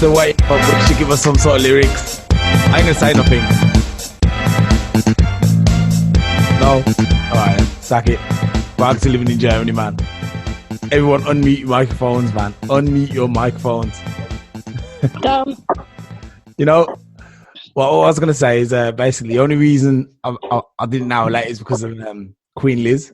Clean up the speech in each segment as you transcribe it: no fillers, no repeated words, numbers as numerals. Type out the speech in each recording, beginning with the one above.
So wait for Butch to give us some sort of lyrics. I ain't gonna say nothing. No? Alright, sack it. We're actually living in Germany, man. Everyone unmute your microphones, man. Unmute your microphones. Dumb. You know, what I was gonna say is basically the only reason I didn't now late is because of Queen Liz.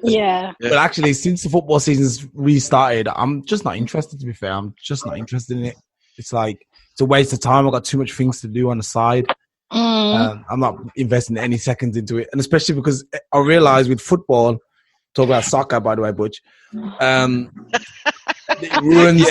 Yeah. But actually, since the football season's restarted, I'm just not interested, to be fair. I'm just not interested in it. It's like, it's a waste of time. I've got too much things to do on the side. I'm not investing any seconds into it. And especially because I realize with football, talk about soccer, by the way, Butch, it ruins...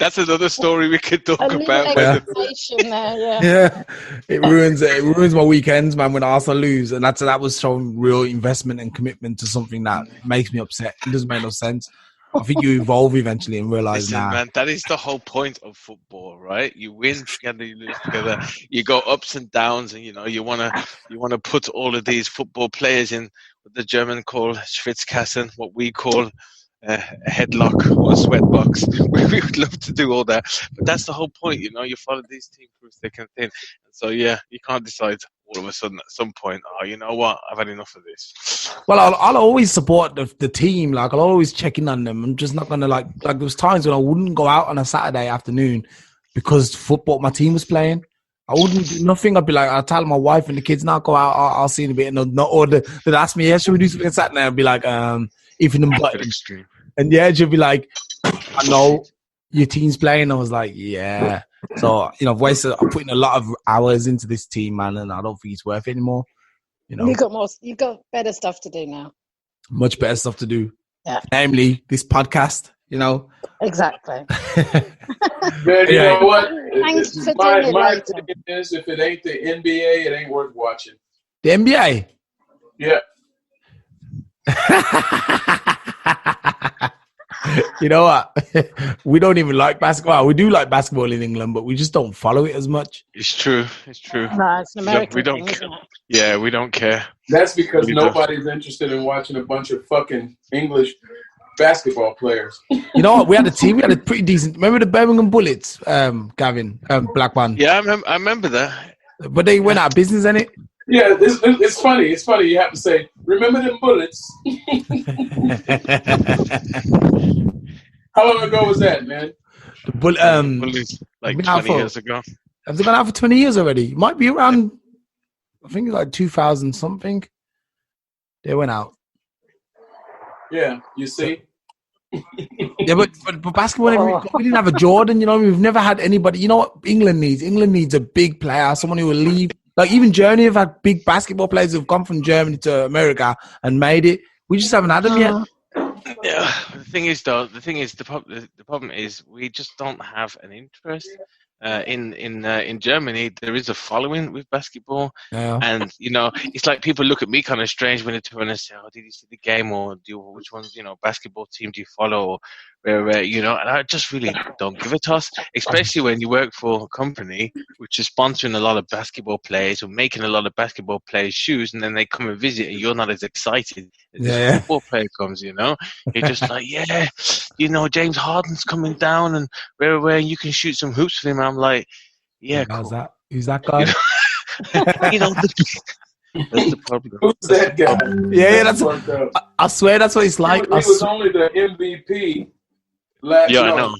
that's another story we could talk about. Yeah, it ruins my weekends, man, when Arsenal lose. And that was showing real investment and commitment to something that makes me upset. It doesn't make no sense. I think you evolve eventually and realize now. Man, that is the whole point of football, right? You win together, you lose together. You go ups and downs, and you wanna put all of these football players in what the German call Schwitzkassen, what we call a headlock or a sweatbox. We would love to do all that, but that's the whole point. You follow these teams through thick and thin. And so you can't decide all of a sudden at some point, oh, you know what, I've had enough of this. Well, I'll always support the team. Like, I'll always check in on them. I'm just not gonna like there was times when I wouldn't go out on a Saturday afternoon because my team was playing. I wouldn't do nothing. I'd be like, I'll tell my wife and the kids, now go out, I'll see in a bit. And they'd ask me, yeah, should we do something on Saturday? I'd be like, if in the and yeah, she'd be like, I know your team's playing. I was like, yeah. So, I'm putting a lot of hours into this team, man, and I don't think it's worth it anymore. You've got better stuff to do now. Much better stuff to do. Yeah. Namely, this podcast, Exactly. Man, you know what? Thanks for doing it my later. opinion is, if it ain't the NBA, it ain't worth watching. The NBA? Yeah. You know what? We don't even like basketball. We do like basketball in England, but we just don't follow it as much. It's true. No, it's an American we don't thing, care. isn't it? Yeah, we don't care. That's because nobody's interested in watching a bunch of fucking English basketball players. You know what? We had a team. We had a pretty decent. Remember the Birmingham Bullets, Gavin, Blackbond? Yeah, I remember that. But they went out of business, innit? Yeah, it's funny. It's funny. You have to say, remember them bullets? How long ago was that, man? The Bullets, like 20 years ago. Have they gone out for 20 years already? It might be around, I think it's like 2000 something. They went out. Yeah, you see? Yeah, but basketball, we didn't have a Jordan, we've never had anybody. You know what England needs? England needs a big player, someone who will leave. Like, even Germany have had big basketball players who've come from Germany to America and made it. We just haven't had them yet. Yeah, the problem is we just don't have an interest. In Germany, there is a following with basketball, and it's like people look at me kind of strange when they turn and say, "Oh, did you see the game?" or which ones basketball team do you follow? Or where and I just really don't give a toss, especially when you work for a company which is sponsoring a lot of basketball players or making a lot of basketball players' shoes, and then they come and visit, and you're not as excited as this football player comes. You're just like, James Harden's coming down, and where you can shoot some hoops with him. I'm like, yeah, cool. Who's that guy? That's the problem. Who's that guy? Yeah, I swear that's what it's like. He was only the MVP I know.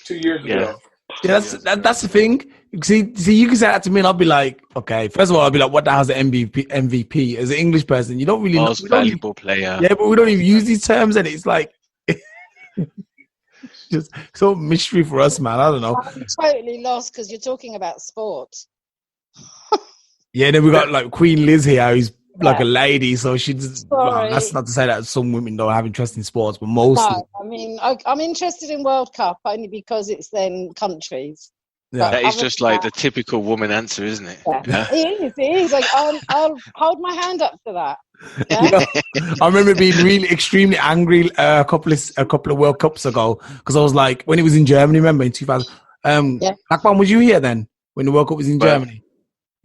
2 years ago. Yeah, that's the thing. See, you can say that to me, and I'll be like, okay. First of all, I'll be like, what the hell's the MVP? As an English person, you don't really know. Most valuable player. Yeah, but we don't even use these terms, and it's like just so mystery for us, man. I don't know. I'm totally lost because you're talking about sport. Yeah, then we got like Queen Liz here, who's like a lady, so she's. Well, that's not to say that some women don't have interest in sports, but most. No, I mean, I'm interested in World Cup only because it's then countries. Yeah. That is just like the typical woman answer, isn't it? Yeah. It is. Like, I'll hold my hand up to that. Yeah? I remember being really extremely angry a couple of World Cups ago because I was like, when it was in Germany, remember in 2000. Blackbond, was you here then when the World Cup was in Germany?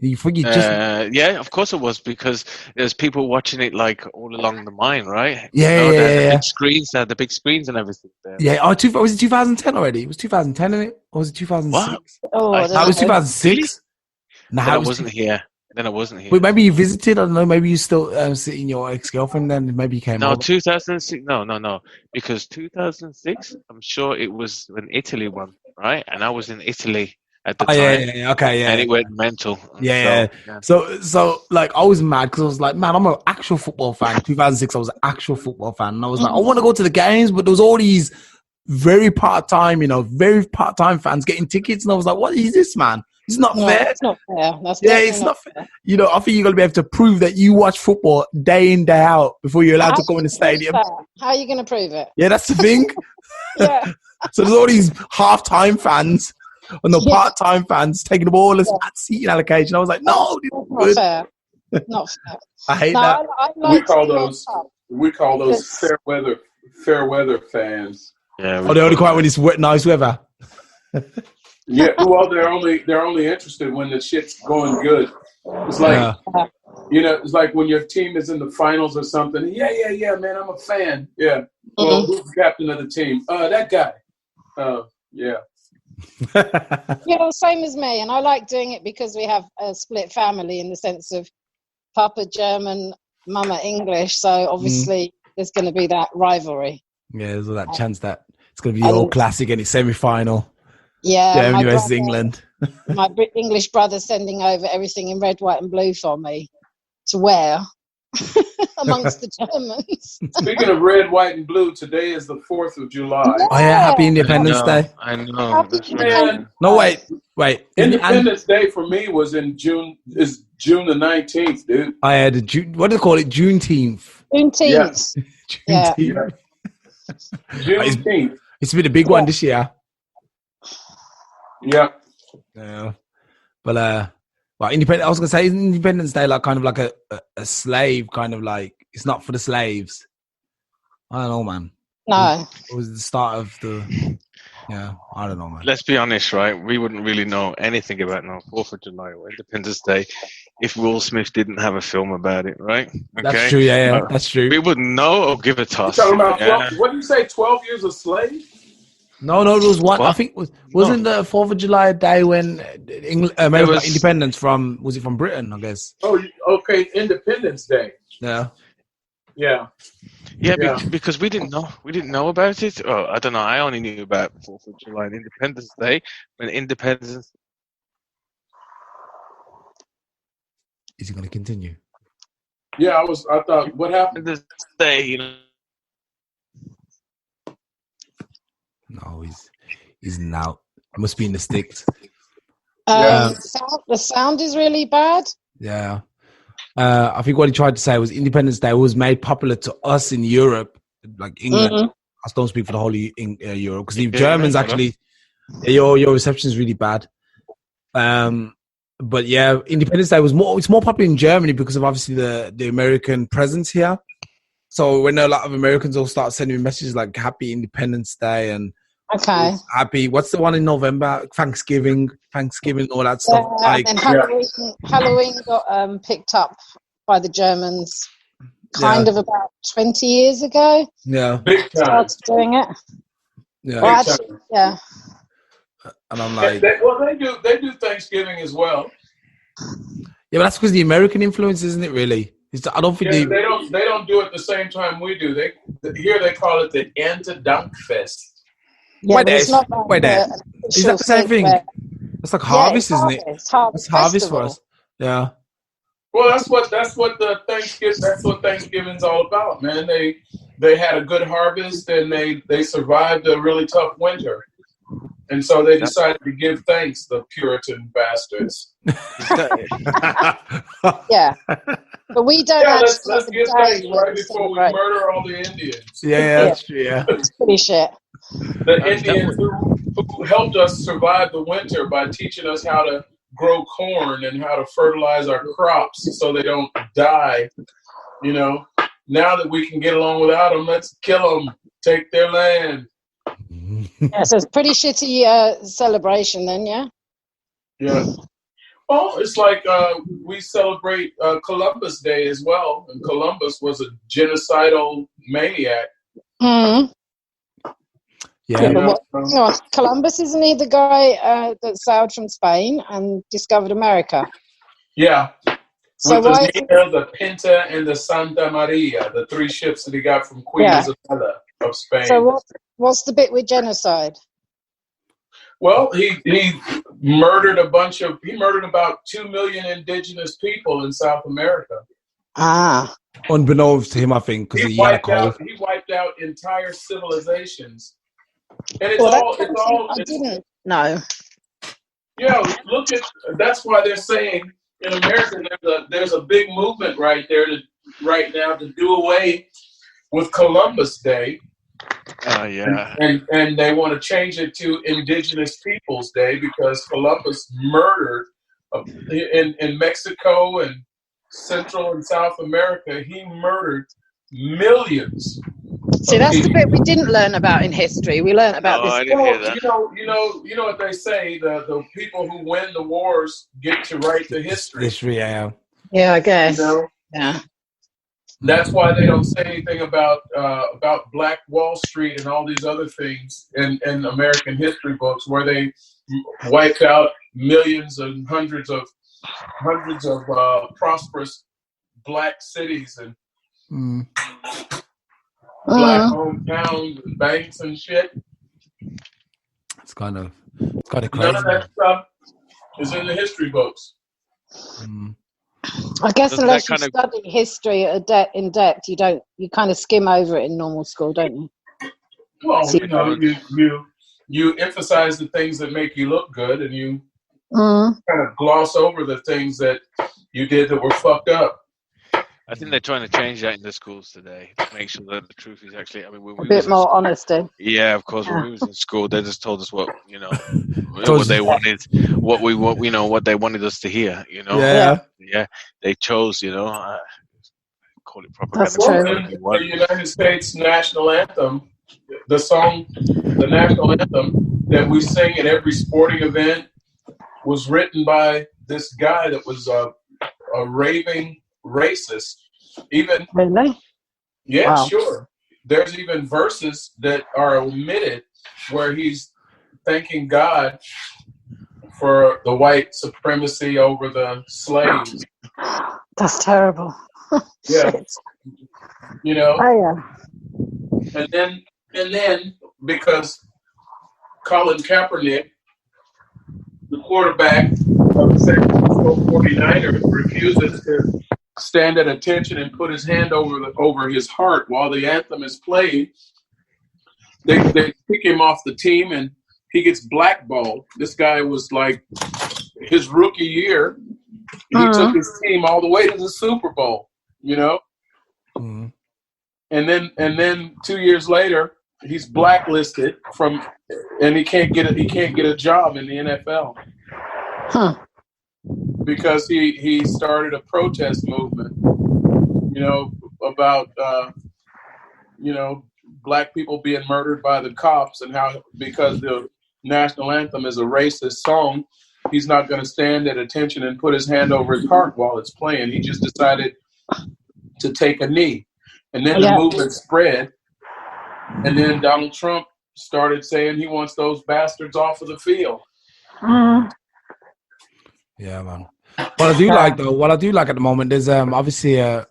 You forget just Yeah, of course it was, because there's people watching it like all along the mine, right? Yeah, The yeah. big screens, the big screens and everything there. Yeah. Was it 2010 already? It was 2010, innit? Or was it 2006? What? Oh, I No, it was don't know. 2006. No, Then I it was. wasn't here. Then I wasn't here. Wait, maybe you visited. I don't know. Maybe you still seeing your ex-girlfriend. Then maybe you came No, over. 2006. No. Because 2006, I'm sure it was when Italy won, right? And I was in Italy at the Oh yeah, time, yeah. Okay, yeah. and it went mental. Yeah. So like I was mad because I was like, man, I'm an actual football fan. 2006, I was an actual football fan, and I was like, I want to go to the games, but there was all these very part-time fans getting tickets, and I was like, what is this, man? It's not fair. It's not fair. That's It's not fair. You know, I think you're gonna be able to prove that you watch football day in, day out before you're allowed to go in the stadium. How are you going to prove it? Yeah, that's the thing. Yeah. So there's all these half-time fans and the part-time fans taking up all this seating allocation. I was like, no, not fair. Not fair. I hate that. We call those fair weather fans. Yeah. They only quiet when it's wet, nice weather. Yeah, well, they're only interested when the shit's going good. It's like it's like when your team is in the finals or something. Yeah, man, I'm a fan. Yeah. Well, who's the captain of the team? That guy. Yeah. Same as me, and I like doing it because we have a split family in the sense of Papa German, Mama English. So obviously there's going to be that rivalry. Yeah, there's all that chance that it's going to be the old classic and it's semi-final. Yeah, Germany versus England. My English brother's sending over everything in red, white, and blue for me to wear amongst the Germans. Speaking of red, white, and blue, today is the 4th of July. Oh yeah, happy Independence Day. I know. No, wait. Independence Day for me was in June. Is June the 19th, dude. I had a June. What do they call it? Juneteenth. Juneteenth. Yeah. Juneteenth. It's been a big one this year. Yeah. Yeah. But I was gonna say Independence Day like kind of like a slave kind of like it's not for the slaves. I don't know, man. No. It was the start of the I don't know, man. Let's be honest, right? We wouldn't really know anything about 4th of July or Independence Day if Will Smith didn't have a film about it, right? Okay? That's true, that's true. We wouldn't know or give a toss. You're talking about what did you say, 12 years a slave? No, there was one. What? I think wasn't the 4th of July a day when America got independence from? Was it from Britain? I guess. Oh, okay, Independence Day. Yeah. Yeah. Because we didn't know about it. Oh, I don't know. I only knew about 4th of July and Independence Day when independence. Is he going to continue? Yeah, I thought, what happened? This day, No, he's now. He must be in the sticks. The sound is really bad. Yeah. I think what he tried to say was Independence Day was made popular to us in Europe, like England. I don't speak for the whole Europe because the Germans actually, your reception is really bad. But yeah, Independence Day it's more popular in Germany because of obviously the American presence here. So when a lot of Americans all start sending me messages like Happy Independence Day and happy, what's the one in November? Thanksgiving, all that stuff. And Halloween got picked up by the Germans kind of about 20 years ago. Yeah. Started doing it. Yeah. Well, actually, yeah. And I'm like, they do Thanksgiving as well. Yeah, but that's because the American influence, isn't it? Really, I don't think they don't do it the same time we do. Here they call it the Erntedankfest. Yeah, it's not like is that the same thing? It's like harvest, isn't it? It's harvest for us. Yeah. Well, that's what Thanksgiving's all about, man. They had a good harvest and they survived a really tough winter. And so they decided to give thanks, the Puritan bastards. Yeah. But we don't let's give thanks right before we murder all the Indians. Yeah, that's true, yeah. It's pretty shit. The Indians who helped us survive the winter by teaching us how to grow corn and how to fertilize our crops so they don't die. Now that we can get along without them, let's kill them, take their land. Yeah, so it's pretty shitty celebration then, yeah? Yeah. Oh, it's like we celebrate Columbus Day as well, and Columbus was a genocidal maniac. Mm. Yeah. Columbus, isn't he the guy that sailed from Spain and discovered America? Yeah. So with the Nina, the Pinta, and the Santa Maria, the 3 ships that he got from Queen Isabella of Spain. So what's the bit with genocide? Well, he murdered about 2 million indigenous people in South America. Ah. Unbeknownst to him, I think, because he wiped out entire civilizations. And it's I didn't know. Yeah, that's why they're saying in America there's a big movement right now to do away with Columbus Day. Oh yeah. And they want to change it to Indigenous Peoples Day because Columbus murdered in Mexico and Central and South America. He murdered millions. See, that's the bit we didn't learn about in history. We learned about this. I didn't hear that. You know what they say: the people who win the wars get to write the history. Yeah. Yeah, I guess. Yeah. That's why they don't say anything about Black Wall Street and all these other things in American history books, where they wiped out millions and hundreds of prosperous Black cities and Black hometowns and banks and shit. It's kind of crazy. None of that stuff is in the history books. I guess unless you study history in depth, you kind of skim over it in normal school, don't you? Well, you emphasize the things that make you look good, and you kind of gloss over the things that you did that were fucked up. I think they're trying to change that in the schools today to make sure that the truth is actually. I mean, a bit more honesty. Yeah, of course. When we was in school, they just told us what what they wanted, what they wanted us to hear. Yeah. They chose. Call it propaganda. That's true. The United States national anthem, the national anthem that we sing at every sporting event, was written by this guy that was a raving racist. Even really? Yeah, wow. Sure. There's even verses that are omitted where he's thanking God for the white supremacy over the slaves. That's terrible. Yeah. Oh, yeah. And then because Colin Kaepernick, the quarterback of the San Francisco 49ers, refuses to stand at attention and put his hand over his heart while the anthem is played, they pick him off the team and he gets blackballed. This guy was like his rookie year. He took his team all the way to the Super Bowl, And then 2 years later, he's blacklisted and he can't get a job in the NFL. Huh. Because he started a protest movement, about Black people being murdered by the cops, and how because the national anthem is a racist song, he's not going to stand at attention and put his hand over his heart while it's playing. He just decided to take a knee, and then the movement spread, and then Donald Trump started saying he wants those bastards off of the field. Yeah, man. What I do like at the moment, there's obviously a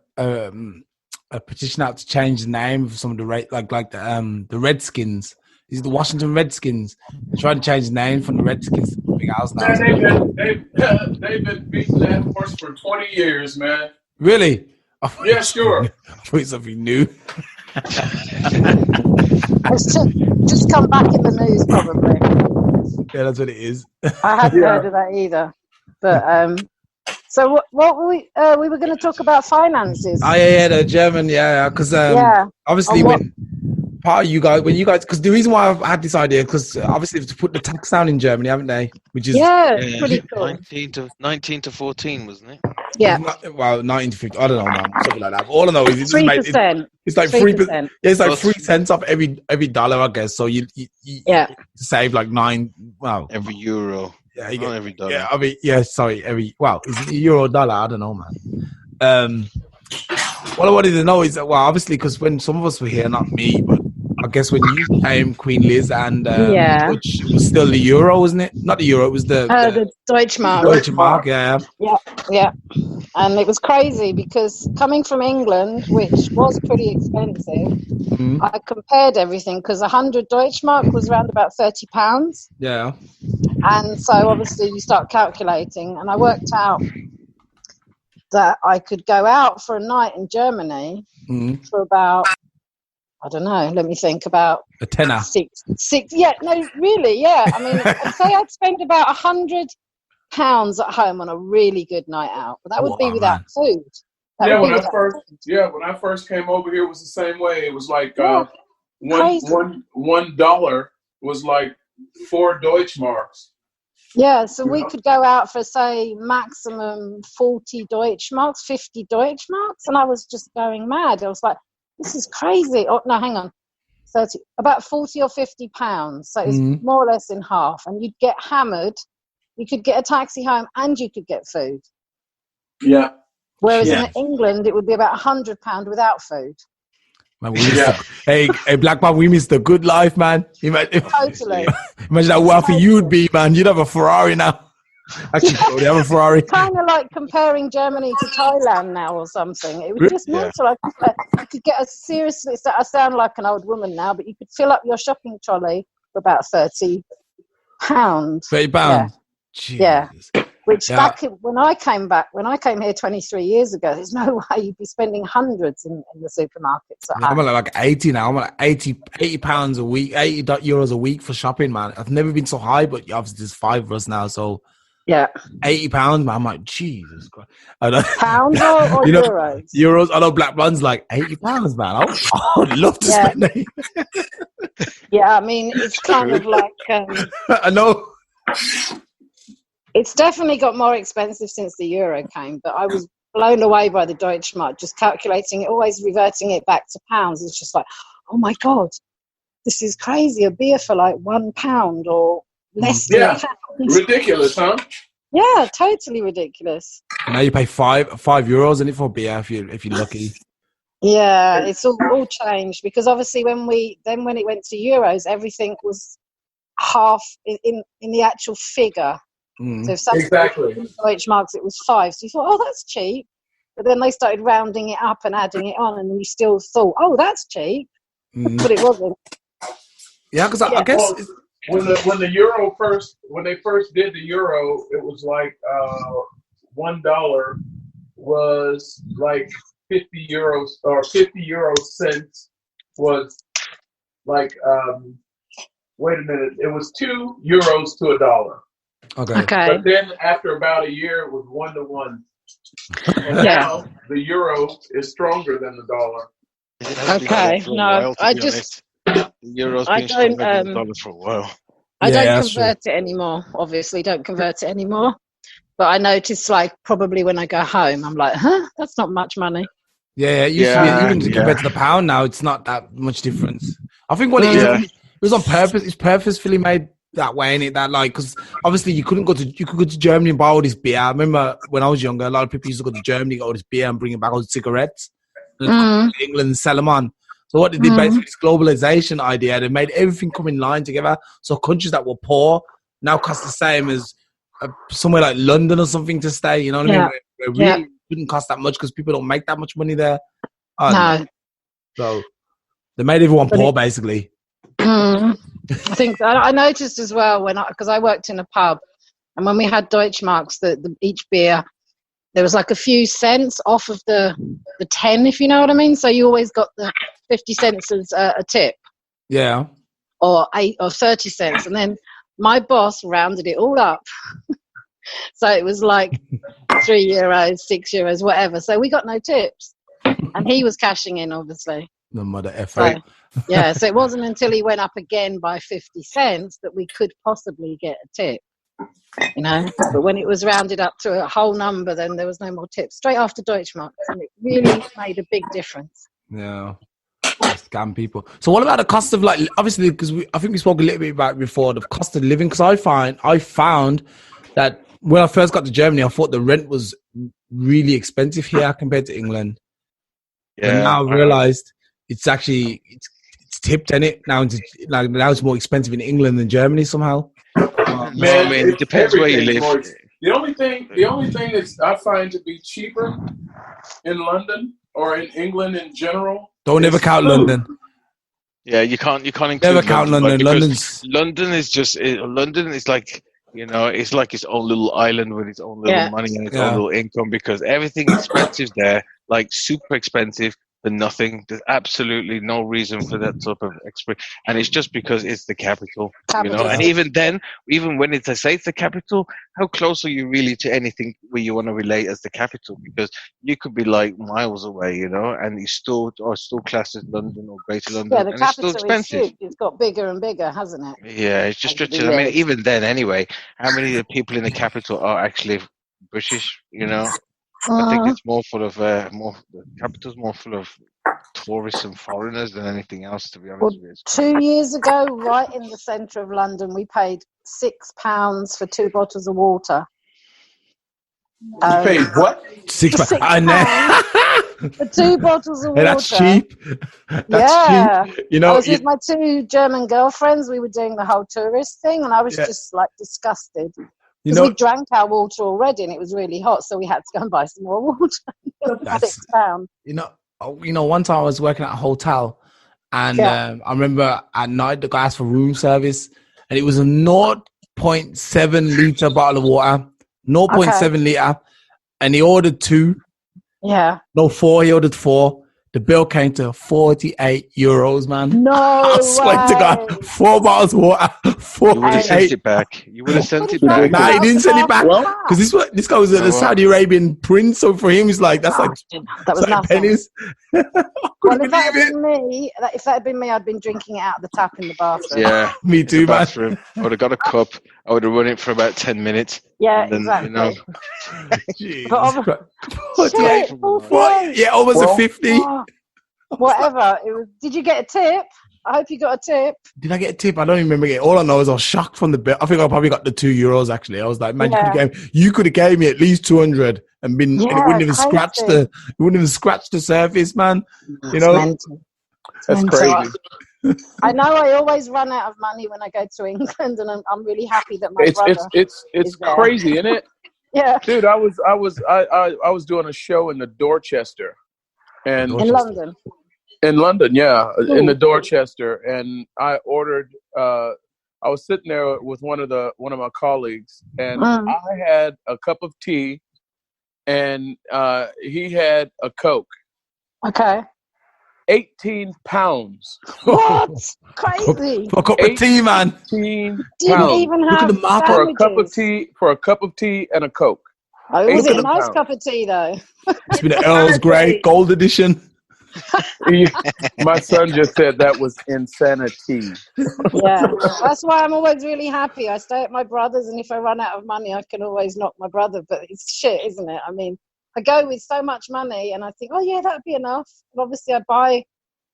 petition out to change the name of some of the the Redskins. These are the Washington Redskins. They're trying to change the name from the Redskins to something else now. They've been beating that horse for 20 years, man. Really? Yeah, sure. I thought it's something new. It's just come back in the news, probably. Yeah, that's what it is. I hadn't heard of that either. But so what we were going to talk about finances. Oh yeah, the German, because obviously when because the reason why I've had this idea, because obviously to put the tax down in Germany, haven't they? Which is pretty cool. 19 to 14, wasn't it? Yeah. Well, 1950. I don't know, man. Something like that. But all I know is 3%. It's like 3%. Yeah, it's like 3 cents off every dollar, I guess. So you save like 9. Wow. Every euro. Yeah, not every dollar. Yeah, I mean, sorry, is it euro or dollar? I don't know, man. What I wanted to know is that, obviously, because when some of us were here, not me, but I guess when you came, Queen Liz, and Butch, it was still the euro, wasn't it? Not the euro, it was the Deutschmark. Deutschmark, yeah. Yeah. And it was crazy because coming from England, which was pretty expensive, I compared everything because 100 Deutschmark was around about £30. Yeah. And so obviously you start calculating, and I worked out that I could go out for a night in Germany for about, I don't know, let me think, about a tenner. Six. Yeah, no, really, yeah. I mean, I'd say I'd spend about £100 at home on a really good night out, but that would be without food. When I first came over here, it was the same way. It was like $1 was like 4 Deutschmarks. Yeah, so we could go out for, say, maximum 40 Deutschmarks, 50 Deutschmarks, and I was just going mad. I was like, this is crazy. Oh, no, hang on. About 40 or 50 pounds. So it's more or less in half. And you'd get hammered. You could get a taxi home and you could get food. Yeah. Whereas in England, it would be about £100 without food. Man, hey, Blackbond, we missed the good life, man. Totally. Imagine how wealthy you'd be, man. You'd have a Ferrari now. Actually, you already have a Ferrari. Kind of like comparing Germany to Thailand now or something. It was just mental. You could get seriously, I sound like an old woman now, but you could fill up your shopping trolley for about £30. £30? Yeah. Which when I came here 23 years ago, there's no way you'd be spending hundreds in the supermarkets. I'm like 80 now. I'm like 80 pounds a week, €80 a week for shopping, man. I've never been so high, but obviously there's 5 of us now, so £80, man. I'm like, Jesus Christ. Pounds or euros? Euros. I know Blackbond's like £80, man. I would love to spend it. Yeah, I mean, it's kind of like I know. It's definitely got more expensive since the euro came, but I was blown away by the Deutschmark, just calculating it, always reverting it back to pounds. It's just like, oh my God, this is crazy. A beer for like £1 or less than a pound. Ridiculous, huh? Yeah, totally ridiculous. Now you pay €5 in it for beer if you're lucky. Yeah, it's all changed because obviously when it went to euros, everything was half in the actual figure. So if exactly. Deutschmarks, it was 5. So you thought, oh, that's cheap. But then they started rounding it up and adding it on, and then you still thought, oh, that's cheap. But it wasn't. Yeah, because I guess when they first did the euro, it was like $1 was like 50 euros or 50 euro cents was like wait a minute, it was 2 euros to $1. Okay. But then after about a year, it was 1 to 1. And now the euro is stronger than the dollar. Okay. No, the euro's been stronger than the dollar for a while. I don't convert it anymore. Obviously, don't convert it anymore. But I notice, like, probably when I go home, I'm like, that's not much money. Yeah, it used to be, even compared to the pound now, it's not that much difference. I think what it is, it was on purpose. It's purposefully made that way, ain't it? That like, because obviously you could go to Germany and buy all this beer. I remember when I was younger, a lot of people used to go to Germany, get all this beer and bring it back all the cigarettes, and come to England and sell them on. So what they did basically, this globalization idea, they made everything come in line together. So countries that were poor now cost the same as somewhere like London or something to stay. You know what I mean? Where really wouldn't cost that much because people don't make that much money there. No. So they made everyone poor, basically. I think I noticed as well because I worked in a pub, and when we had Deutschmarks, each beer, there was like a few cents off of the 10, if you know what I mean. So you always got the 50 cents as a tip. Yeah. Or 8 or 30 cents, and then my boss rounded it all up. So it was like €3, €6, whatever. So we got no tips, and he was cashing in, obviously. No mother effort. So, so it wasn't until he went up again by 50 cents that we could possibly get a tip, you know. But when it was rounded up to a whole number, then there was no more tips. Straight after Deutschmark, and it really made a big difference. Yeah. Scam people. So what about the cost of, like, obviously, because I think we spoke a little bit about it before, the cost of living, because I found that when I first got to Germany, I thought the rent was really expensive here compared to England. Yeah. But now I realized it's actually it's tipped in it now. Now it's more expensive in England than Germany somehow. Man, I mean, it depends where you live. The only thing is I find to be cheaper in London or in England in general. Don't ever count food. London. Yeah, you can't include Never count London. London is just London is like, you know, it's like its own little island with its own little money and its own little income, because everything expensive there, like super expensive for nothing. There's absolutely no reason for that sort of and it's just because it's the capital, you know. And even then, even when it's the capital, how close are you really to anything where you want to relate as the capital? Because you could be like miles away, you know, and you still classed as London or Greater London. Yeah, the capital it's still expensive. is huge. It's got bigger and bigger, hasn't it? Yeah, it's just stretches. I mean, even then, anyway, how many of the people in the capital are actually British? You know, I think it's more full of the capital's more full of tourists and foreigners than anything else, to be honest with you. 2 years ago, right in the centre of London, we paid £6 for 2 bottles of water. You paid what? £6 for 2 bottles of water. That's cheap. That's cheap. You know, I was with my 2 German girlfriends. We were doing the whole tourist thing, and I was just like disgusted. Because we drank our water already, and it was really hot, so we had to go and buy some more water. £6. You know, one time I was working at a hotel, and I remember at night the guy asked for room service, and it was a 0.7 litre bottle of water, 0.7 litre, and he ordered 2. Yeah. No, 4. He ordered 4. The bill came to €48, man. No, I swear to God, 4 bottles of water, 48. You would have sent it back. Nah, he didn't send it back because this guy was a Saudi Arabian prince. So for him, he's like, that was nothing. Pennies. Well, if that had been me, I'd been drinking it out of the tap in the bathroom. Yeah, me too, man. I would have got a cup. I would have run it for about 10 minutes. Yeah, exactly. You know. Yeah, almost a 50. Whatever. Did you get a tip? I hope you got a tip. Did I get a tip? I don't even remember getting. All I know is I was shocked from the bill. I think I probably got the €2. Actually, I was like, man, you could have gave me at least 200 and been. And it wouldn't even scratch the surface, man. You know, that's crazy. I know I always run out of money when I go to England, and I'm really happy that my brother. It's crazy, isn't it? Yeah, dude. I was doing a show in the Dorchester, and in London. In London, yeah, in the Dorchester, and I ordered. I was sitting there with one of my colleagues, and I had a cup of tea, and he had a Coke. Okay. £18. What? Crazy. For a cup of tea, man. Didn't even have for a cup of tea and a Coke. Oh, was it a nice cup of tea though? It's been an Earl's Grey Gold Edition. My son just said that was insanity. Yeah, that's why I'm always really happy. I stay at my brother's, and if I run out of money, I can always knock my brother. But it's shit, isn't it? I mean, I go with so much money, and I think, oh yeah, that would be enough. And obviously, I buy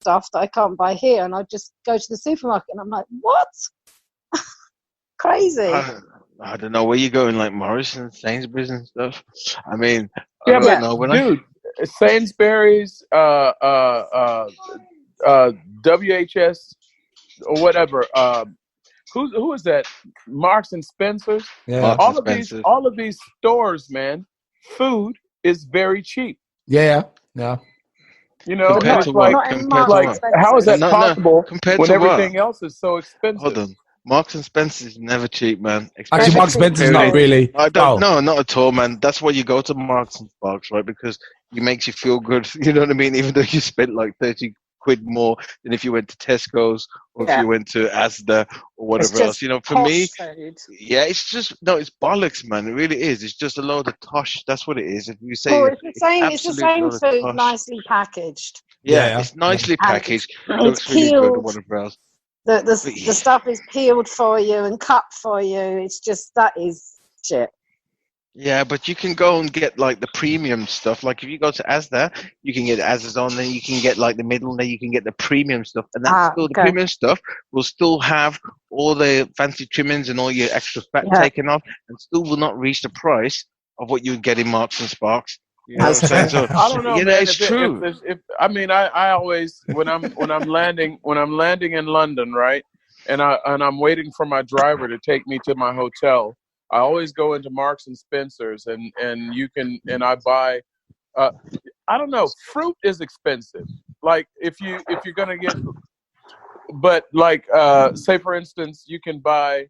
stuff that I can't buy here, and I just go to the supermarket, and I'm like, what? Crazy. I don't know where you go in, like Morrison's, Sainsbury's, and stuff. I mean, I don't know when dude. Sainsbury's, WHS, or whatever. Who is that? Marks and Spencer's. Yeah. All of these stores, man. Food is very cheap. Yeah. You know, it's like how is that possible when everything else is so expensive? Hold on. Marks and Spencer is never cheap, man. Actually, Marks and Spencer is not really. No, not at all, man. That's why you go to Marks and Sparks, right? Because it makes you feel good. You know what I mean? Even though you spent like 30 quid more than if you went to Tesco's or if you went to Asda or whatever else. You know, for me, it's just it's bollocks, man. It really is. It's just a load of tosh. That's what it is. If you say it's the same food, nicely packaged. Yeah, it's nicely packaged. It looks really good or whatever else. The stuff is peeled for you and cut for you. It's just, that is shit. Yeah, but you can go and get like the premium stuff. Like if you go to Asda, you can get Asda's on, then you can get like the middle, and then you can get the premium stuff. And that's still the premium stuff will still have all the fancy trimmings and all your extra fat taken off, and still will not reach the price of what you would get in Marks and Sparks. You know what I'm saying? So I don't know, man. It's true. I always when I'm landing in London, right, and I'm waiting for my driver to take me to my hotel. I always go into Marks and Spencer's and I buy. I don't know. Fruit is expensive. Like if you're gonna get, but like say for instance, you can buy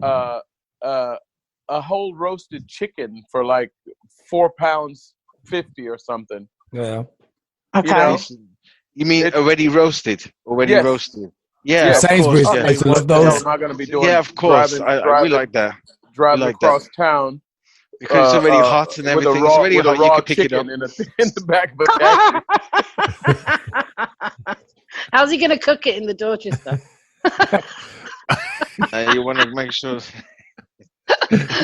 a whole roasted chicken for like £4.50 or something. Yeah. Okay. You know? You mean already roasted? Already roasted. Yeah, Sainsbury's. Of course, I used to love those. Am I going to be doing? Yeah, of course. I really like that. Driving across town because it's already hot and everything. It's already hot. You can pick it up in the back of a taxi. How's he going to cook it in the Dorchester? You want to make sure.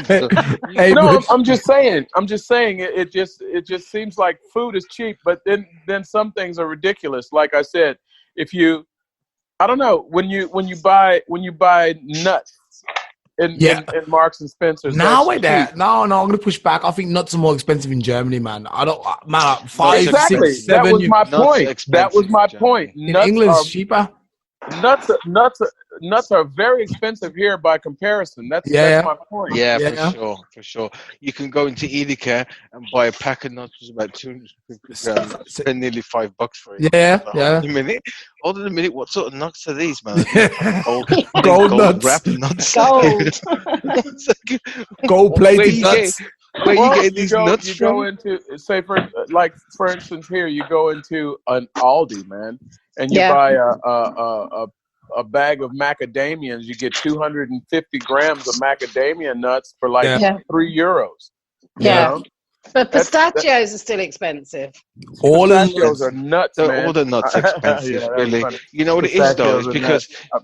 No, I'm just saying. It just seems like food is cheap, but then some things are ridiculous. Like I said, I don't know, when you buy nuts in Marks and Spencer's. No, wait there. No, I'm gonna push back. I think nuts are more expensive in Germany, man. I don't, man. 5, exactly. 6, 7. That was my point. In England, it's cheaper. Nuts are very expensive here by comparison. That's my point. Yeah, for sure. You can go into Edeka and buy a pack of nuts, which is about 250 grams, spend nearly $5 for it. Hold on a minute. What sort of nuts are these, man? Gold nuts. Wrapped nuts. Gold. Gold-plated nuts. Where you getting these nuts from? Go into, say for instance here, you go into an Aldi, man, and you buy a bag of macadamias. You get 250 grams of macadamia nuts for like €3. You know? But pistachios are still expensive. All pistachios are nuts, man. All the nuts are expensive, really. Funny. You know what it is, though? It's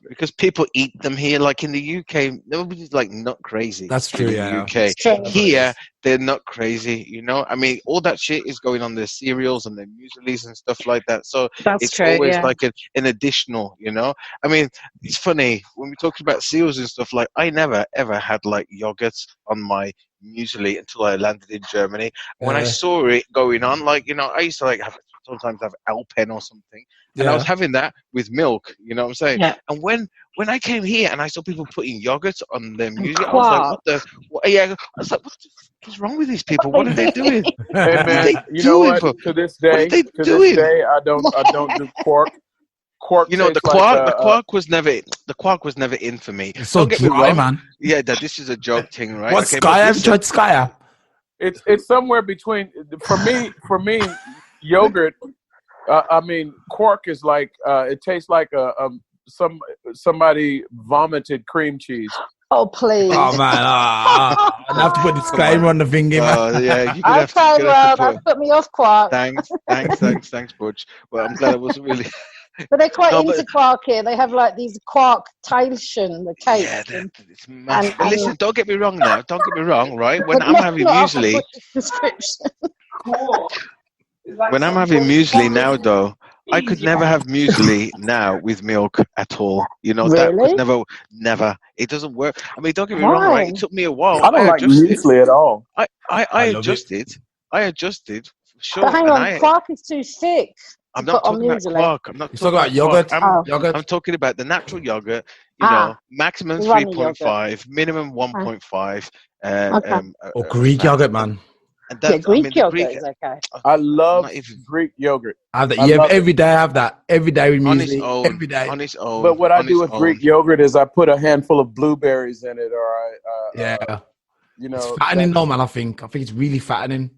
because people eat them here. Like in the UK, nobody's like nut crazy. That's true, in the UK. Here, they're nut crazy, you know? I mean, all that shit is going on their cereals and their mueslis and stuff like that. So it's always like an additional, you know? I mean, it's funny. When we talk about cereals and stuff, like I never, ever had like yogurts on my muesli until I landed in Germany. When I saw it going on, like, you know, I used to like sometimes have Alpen or something, and I was having that with milk, you know what I'm saying? Yeah. And when I came here and I saw people putting yogurt on their muesli, I was like, I was like, what the fuck is wrong with these people? What are they doing? Hey man, you know what? To this day, I don't do quark. You know, the quark was never in for me. It's so dry, man. Yeah, this is a joke thing, right? What's Skya? Have you tried Skya? It's somewhere between. For me, yogurt. I mean, quark is like it tastes like somebody vomited cream cheese. Oh please! Oh man, I have to put disclaimer on the thingy, man. Yeah, you have to put me off quark. Thanks, Butch. Well, I'm glad it wasn't really. But they're quite into quark here. They have like these quark tailchen, the cake. Yeah, it's massive. But listen, don't get me wrong now. Don't get me wrong, right? When I'm having muesli, when I'm having muesli now, though, I could never have muesli now with milk at all. You know, that was never. It doesn't work. I mean, don't get me wrong, right? It took me a while. I don't like muesli at all. I adjusted. I adjusted. Sure. But hang on, quark is too thick. I'm not talking about quark. I'm not talking about yogurt. I'm talking about the natural yogurt. You know, maximum 3.5, minimum 1.5. Or Greek yogurt, man. And Greek yogurt is okay. I love Greek yogurt. I have that. Every day I have that. Every day with muesli. Every day. On its own. But what I do with Greek yogurt is I put a handful of blueberries in it, or you know, it's fattening, though, man. I think it's really fattening.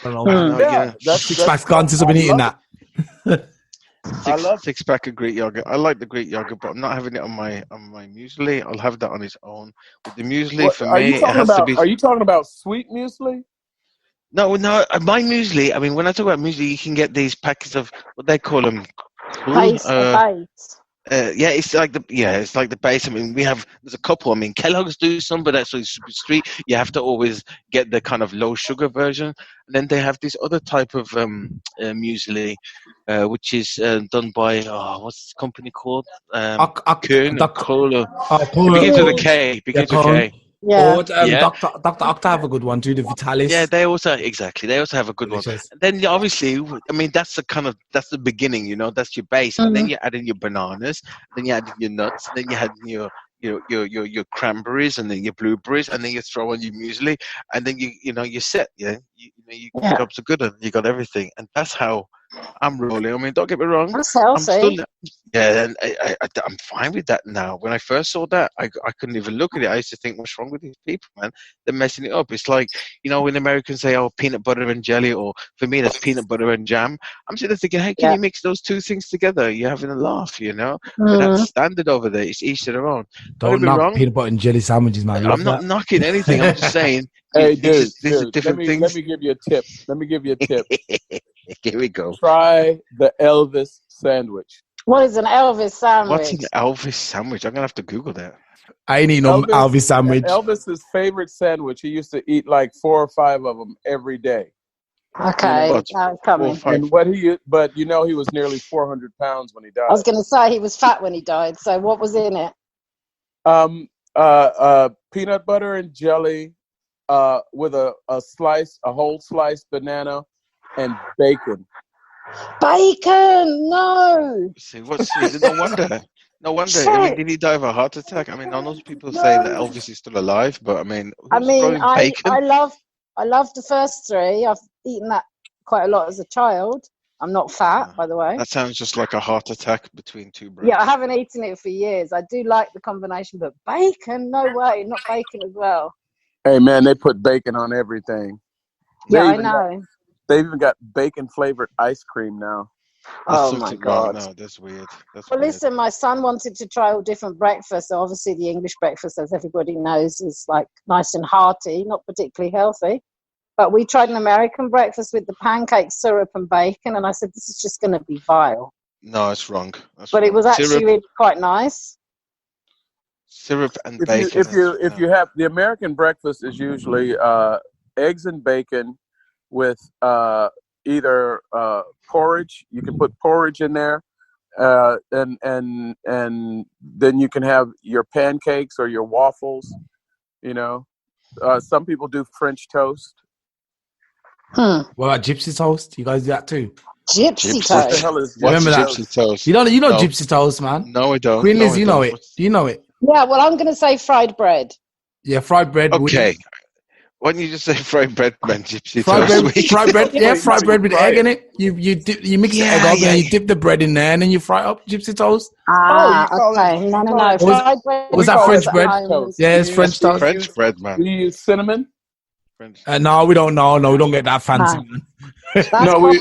I don't know. That's 6 packs gone since I've been eating that. I love 6-pack of Greek yogurt. I like the Greek yogurt, but I'm not having it on my muesli. I'll have that on its own. With the muesli, for me, it has to be. Are you talking about sweet muesli? No. My muesli. I mean, when I talk about muesli, you can get these packets of what they call them. it's like the base. I mean, there's a couple. I mean, Kellogg's do some, but that's really super sweet. You have to always get the kind of low sugar version. And then they have this other type of muesli, which is done by what's this company called? Kuhn Cola. Begins with a K. Begins with K. Yeah. Dr. Octa have a good one too, the Vitalis. Yeah, they also have a good one. And then obviously, I mean, that's the beginning, you know, that's your base. And then you add in your bananas, then you add in your nuts, and then you add in your cranberries, and then your blueberries, and then you throw on your muesli, and then you're set. Yeah, you jobs are good, and you got everything, and that's how I'm rolling. I mean, don't get me wrong. That's healthy. And I'm fine with that now. When I first saw that, I couldn't even look at it. I used to think, what's wrong with these people, man? They're messing it up. It's like, you know, when Americans say, oh, peanut butter and jelly, or for me, that's peanut butter and jam. I'm sitting there thinking, hey, can you mix those two things together? You're having a laugh, you know? But that's standard over there. It's each to their own. Don't knock peanut butter and jelly sandwiches, man. I'm not knocking anything. I'm just saying. Hey, dude, different things. Let me give you a tip. Here we go. Try the Elvis sandwich. What is an Elvis sandwich? What's an Elvis sandwich? I'm going to have to Google that. I ain't eating no Elvis sandwich. Elvis's favorite sandwich. He used to eat like 4 or 5 of them every day. Okay, now it's coming. And but you know, he was nearly 400 pounds when he died. I was going to say he was fat when he died. So what was in it? Peanut butter and jelly, with a whole sliced banana, and bacon. Bacon? No. See, no wonder. No wonder. I mean, did he die of a heart attack? I mean, I know people say that Elvis is still alive, but I mean, I love the first 3. I've eaten that quite a lot as a child. I'm not fat, by the way. That sounds just like a heart attack between 2 breads. Yeah, I haven't eaten it for years. I do like the combination, but bacon? No way, not bacon as well. Hey, man, they put bacon on everything. Yeah, I know. They've even got bacon-flavored ice cream now. Oh, my God. No, that's weird. Listen, my son wanted to try all different breakfasts. So obviously the English breakfast, as everybody knows, is like nice and hearty, not particularly healthy. But we tried an American breakfast with the pancake, syrup, and bacon, and I said, this is just going to be vile. No, it's wrong. It was actually really quite nice. Syrup and bacon. If you have the American breakfast is usually eggs and bacon with either porridge. You can put porridge in there, and then you can have your pancakes or your waffles. You know, some people do French toast. What about gypsy toast? You guys do that too? Gypsy toast. What the hell is Remember that? Gypsy toast? You know gypsy toast, man. No, I don't. Queen Liz, you know it. Do you know it? Yeah, well, I'm going to say fried bread. Yeah, fried bread. Okay. Why don't you just say fried bread, man? Gypsy fried toast. Fried bread. Yeah, fried bread with egg in it. You mix the egg up and you dip the bread in there and then you fry up gypsy toast. Okay. No. Fried bread. Was that French bread? Yeah, it's French toast. French bread, man. Do you use cinnamon? No, we don't know. No, we don't get that fancy, man. No, we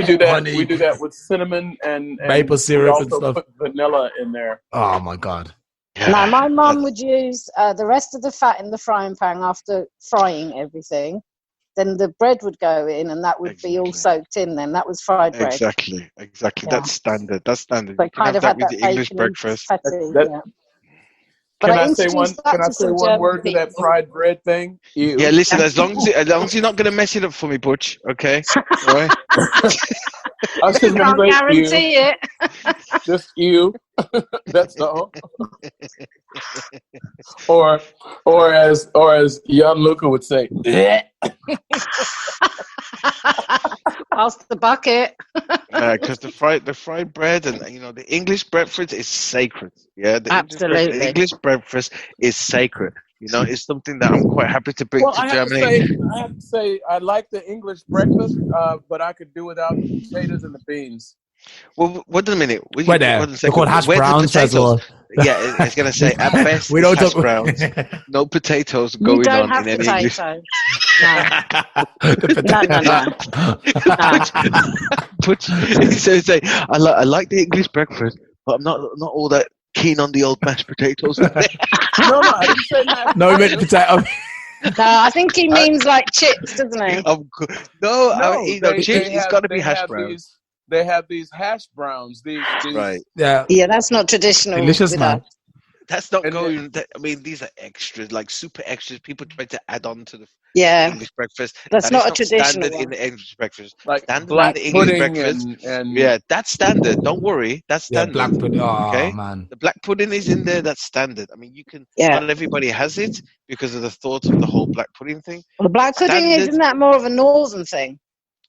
do that. Honey. We do that with cinnamon and maple syrup and stuff. Put vanilla in there. Oh my God. Yeah. Now, my mum would use the rest of the fat in the frying pan after frying everything. Then the bread would go in, and that would be all soaked in. Then that was fried bread. Exactly. Yeah. That's standard. But kind of that with the English breakfast. Can I say one word to that fried bread thing? Ew. Yeah, listen. As long as you're not going to mess it up for me, Butch. Okay. All right. I can't guarantee it. Just you. That's all. or as young Luca would say, pass the bucket. Because the fried bread and the English breakfast is sacred. Yeah, absolutely. The English breakfast is sacred. It's something that I'm quite happy to bring to Germany. I have to say, I like the English breakfast, but I could do without the potatoes and the beans. Well, wait a minute. They're called hash browns as well. Yeah, it's going to say, at best, we don't hash browns. No potatoes going on in any English. No. Say, I like the English breakfast, but I'm not all that keen on the old mashed potatoes. No, I didn't say that. No, he meant potato. No, I think he means like chips, doesn't he? Chips. It's got to be hash browns. they have these hash browns. These Right. Yeah. Yeah, that's not traditional. Delicious, with man. us. That's not And going. I mean, these are extras, like super extras. People try to add on to the Yeah, English breakfast. that's That not is a not traditional standard in one. the English breakfast. like Standard in black the English pudding breakfast. and Yeah, that's standard. Don't worry, that's Yeah, standard. black pudding. Oh, Okay, man. the black pudding is in there. That's standard. I mean, you can. Yeah. Not everybody has it because of the thought of the whole black pudding thing. Well, the black pudding, Standard. isn't that more of a northern thing?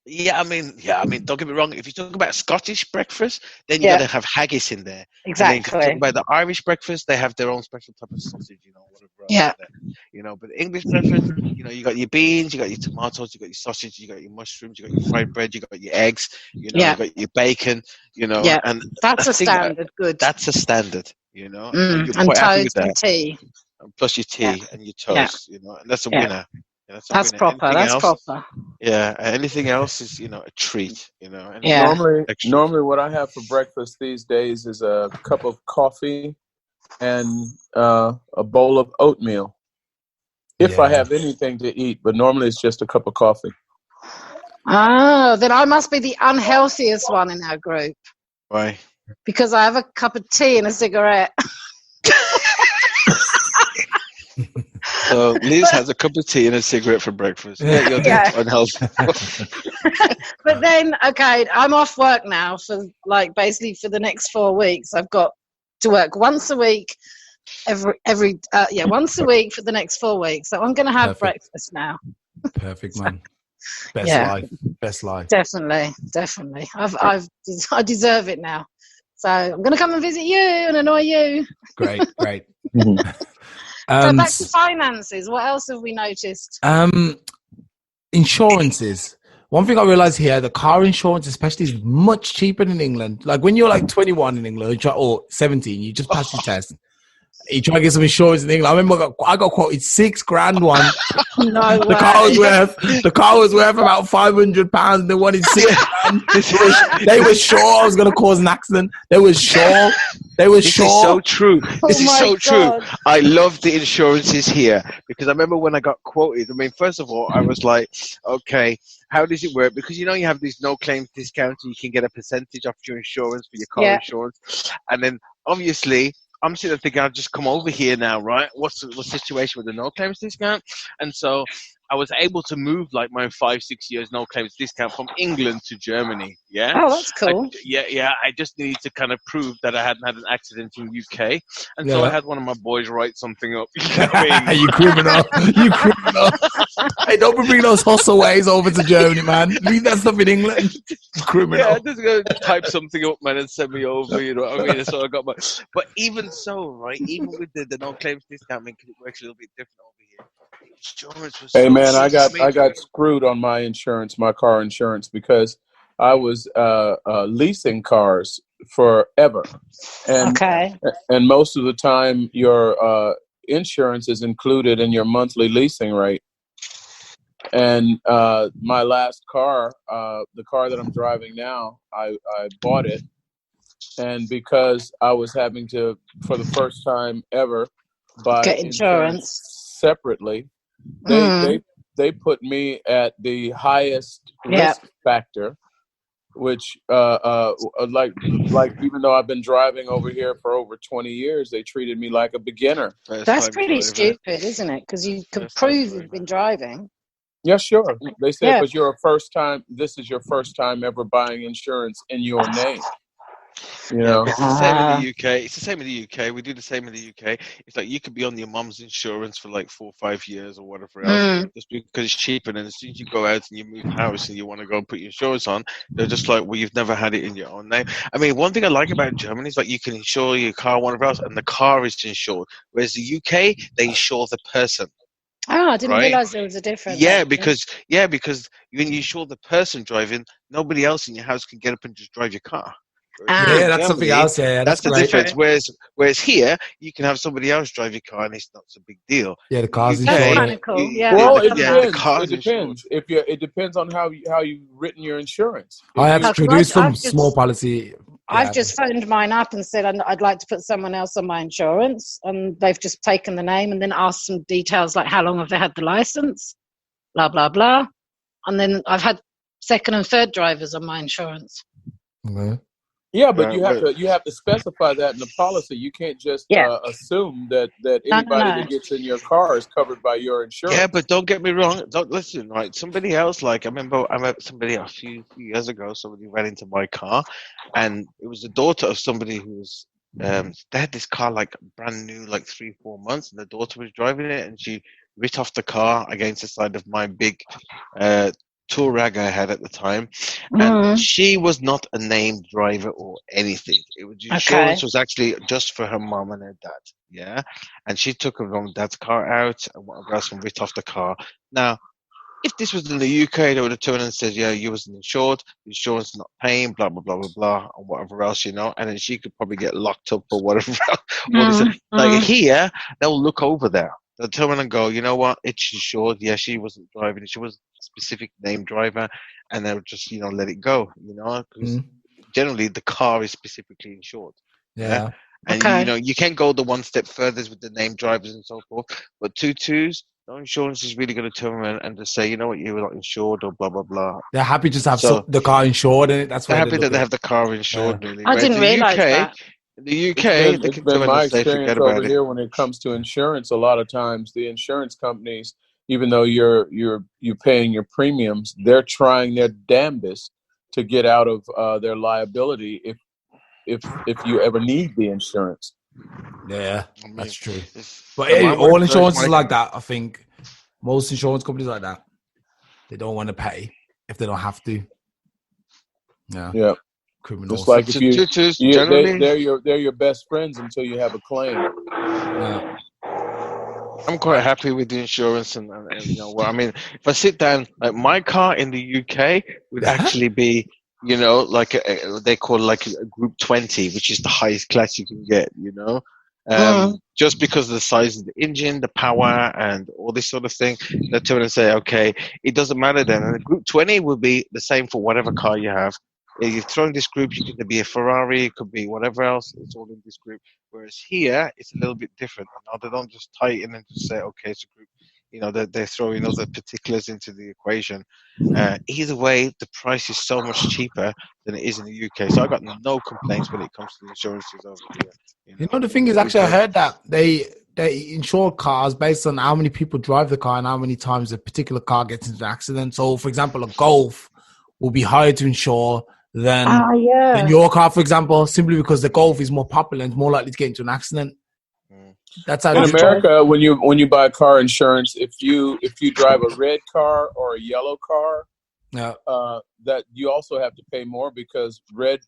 Yeah, I mean, don't get me wrong. If you talk about Scottish breakfast, then you Yeah. got to have haggis in there. And then if you Exactly. talk about the Irish breakfast, they have their own special type of sausage, whatever else Yeah. in there. But the English breakfast, you got your beans, you got your tomatoes, you got your sausage, you got your mushrooms, you got your fried bread, you got your eggs, you got your bacon, Yeah. and That's I a think standard. Good. that's a standard, and you're And quite happy with toast and that. tea. And plus your tea and your toast, and that's a Yeah. winner. Yeah, that's a That's winner. proper. Anything That's else? proper. Yeah, anything else is a treat. Anything Yeah. extra. Normally what I have for breakfast these days is a cup of coffee and a bowl of oatmeal. If I have anything to eat, but normally it's just a cup of coffee. Oh, then I must be the unhealthiest one in our group Why? because I have a cup of tea and a cigarette. So Liz has a cup of tea and a cigarette for breakfast. Yeah, you're unhealthy. But then, okay, I'm off work now for basically for the next 4 weeks. I've got to work once a week, once a week for the next 4 weeks. So I'm going to have breakfast now. Perfect, man. Best life. Definitely. I deserve it now. So I'm going to come and visit you and annoy you. Great. So back to finances. What else have we noticed? Insurances. One thing I realized here, the car insurance especially is much cheaper than England. Like when you're like 21 in England or 17, you just pass your test. You try to get some insurance in England. I remember I got quoted $6,000 one. No way. The car was worth about £500 and they wanted $6,000. They were sure I was going to cause an accident. They were sure. This is so true. This is so God. true. I love the insurances here because I remember when I got quoted. I mean, first of all, I was like, okay, how does it work? Because you have these no claims discounts and you can get a percentage off your insurance for your car insurance. And then obviously I'm sitting there thinking, I'll just come over here now, right? What's the situation with the no claims discount? And so I was able to move like my 5-6 years no claims discount from England to Germany. Yeah. Oh, that's cool. I just needed to kind of prove that I hadn't had an accident in UK, and so I had one of my boys write something up. You know what I mean? You criminal! Hey, don't bring those hustle ways over to Germany, man. Leave that stuff in England. Criminal. Yeah, just gonna type something up, man, and send me over. You know what I mean? So I got my. But even so, right? Even with the no claims discount, it works a little bit different over here. Insurance was hey man, I got screwed on my insurance, my car insurance, because I was leasing cars forever, and most of the time your insurance is included in your monthly leasing rate. And my last car, the car that I'm driving now, I bought it, and because I was having to, for the first time ever, buy insurance separately. They put me at the highest risk factor, which like even though I've been driving over here for over 20 years, they treated me like a beginner. That's pretty stupid, isn't it? Because you could prove you've been driving. Yeah, sure. They said, but this is your first time ever buying insurance in your name. It's the same in the UK. It's the same in the UK. We do the same in the UK. It's like you could be on your mum's insurance for like 4 or 5 years or whatever else, just because it's cheaper. And as soon as you go out and you move house and you want to go and put your insurance on, they're just like, well, you've never had it in your own name. I mean, one thing I like about Germany is like you can insure your car, whatever else, and the car is insured. Whereas the UK, they insure the person. Oh, I didn't realize there was a difference. Because when you insure the person driving, nobody else in your house can get up and just drive your car. That's something else. That's the difference. Whereas here, you can have somebody else drive your car, and it's not a big deal. Yeah, the car's insured. Kind of cool. Well, it depends. It depends on how you've written your insurance. I have introduced some small policy. I've just phoned mine up and said I'd like to put someone else on my insurance, and they've just taken the name and then asked some details like how long have they had the license, blah blah blah, and then I've had second and third drivers on my insurance. Okay. Yeah, but you have to specify that in the policy. You can't just assume that anybody that gets in your car is covered by your insurance. Yeah, but don't get me wrong. Don't listen. Right, somebody else. Like I remember somebody a few years ago. Somebody ran into my car, and it was the daughter of somebody who was. They had this car like brand new, like 3-4 months, and the daughter was driving it, and she writ off the car against the side of my big Touareg I had at the time, and she was not a named driver or anything. It was insurance was actually just for her mom and her dad. Yeah, and she took her mom and dad's car out and whatever else and writ off the car. Now, if this was in the UK, they would have turned and said, "Yeah, you wasn't insured. The insurance is not paying, blah blah blah blah blah, and whatever else, and then she could probably get locked up or whatever. Like here, they'll look over there. They'll turn and go, you know what? It's insured. Yeah, she wasn't driving. She was a specific name driver, and they'll just let it go. Because generally the car is specifically insured. Yeah. And you can't go the one step further with the name drivers and so forth. But 2.2s. No insurance is really going to turn around and just say, you know what, you were not insured or blah, blah, blah. They're happy just to have the car insured, and that's why they're happy that they have the car insured. Yeah. Really. I didn't realize that. In the UK, it's been my experience over here when it comes to insurance. A lot of times, the insurance companies, even though you're paying your premiums, they're trying their damnedest to get out of their liability if you ever need the insurance. Yeah, that's true. But all insurance is like that. I think most insurance companies like that. They don't want to pay if they don't have to. Yeah. Criminals. Just like if they're your best friends until you have a claim. Yeah. I'm quite happy with the insurance, and if I sit down, like my car in the UK would actually be, like they call like a Group 20, which is the highest class you can get, just because of the size of the engine, the power, and all this sort of thing. They turn and say, okay, it doesn't matter then. And the Group 20 will be the same for whatever car you have. If you throw in this group, you could be a Ferrari, it could be whatever else. It's all in this group. Whereas here, it's a little bit different. They don't just tie it in and just say, okay, it's a group. They're throwing other particulars into the equation. Either way, the price is so much cheaper than it is in the UK. So I got no complaints when it comes to the insurances over here. The thing is, actually, I heard that they insure cars based on how many people drive the car and how many times a particular car gets into an accident. So, for example, a Golf will be higher to insure than your car, for example, simply because the Golf is more popular and more likely to get into an accident. That's how in America, when you buy car insurance, if you drive a red car or a yellow car, that you also have to pay more because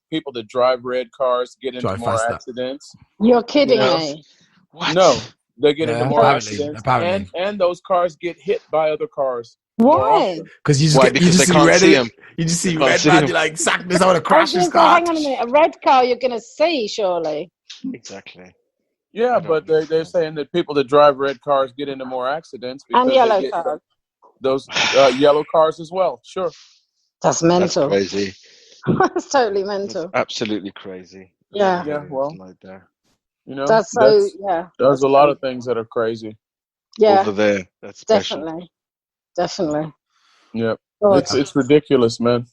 people that drive red cars get into more accidents. You're kidding me? What? No, they get into more accidents, and those cars get hit by other cars. Why? Because you just see red. You just see red, man. You're like, sack this out of crash this car. Hang on a minute. A red car you're going to see, surely. Exactly. Yeah, but they're saying that people that drive red cars get into more accidents. And yellow cars. Those yellow cars as well. Sure. That's mental. That's crazy. That's totally mental. That's absolutely crazy. Yeah. Yeah, well. Like that. There's a lot of things that are crazy. Yeah. Over there. That's special. Definitely. Yep. It's ridiculous, man.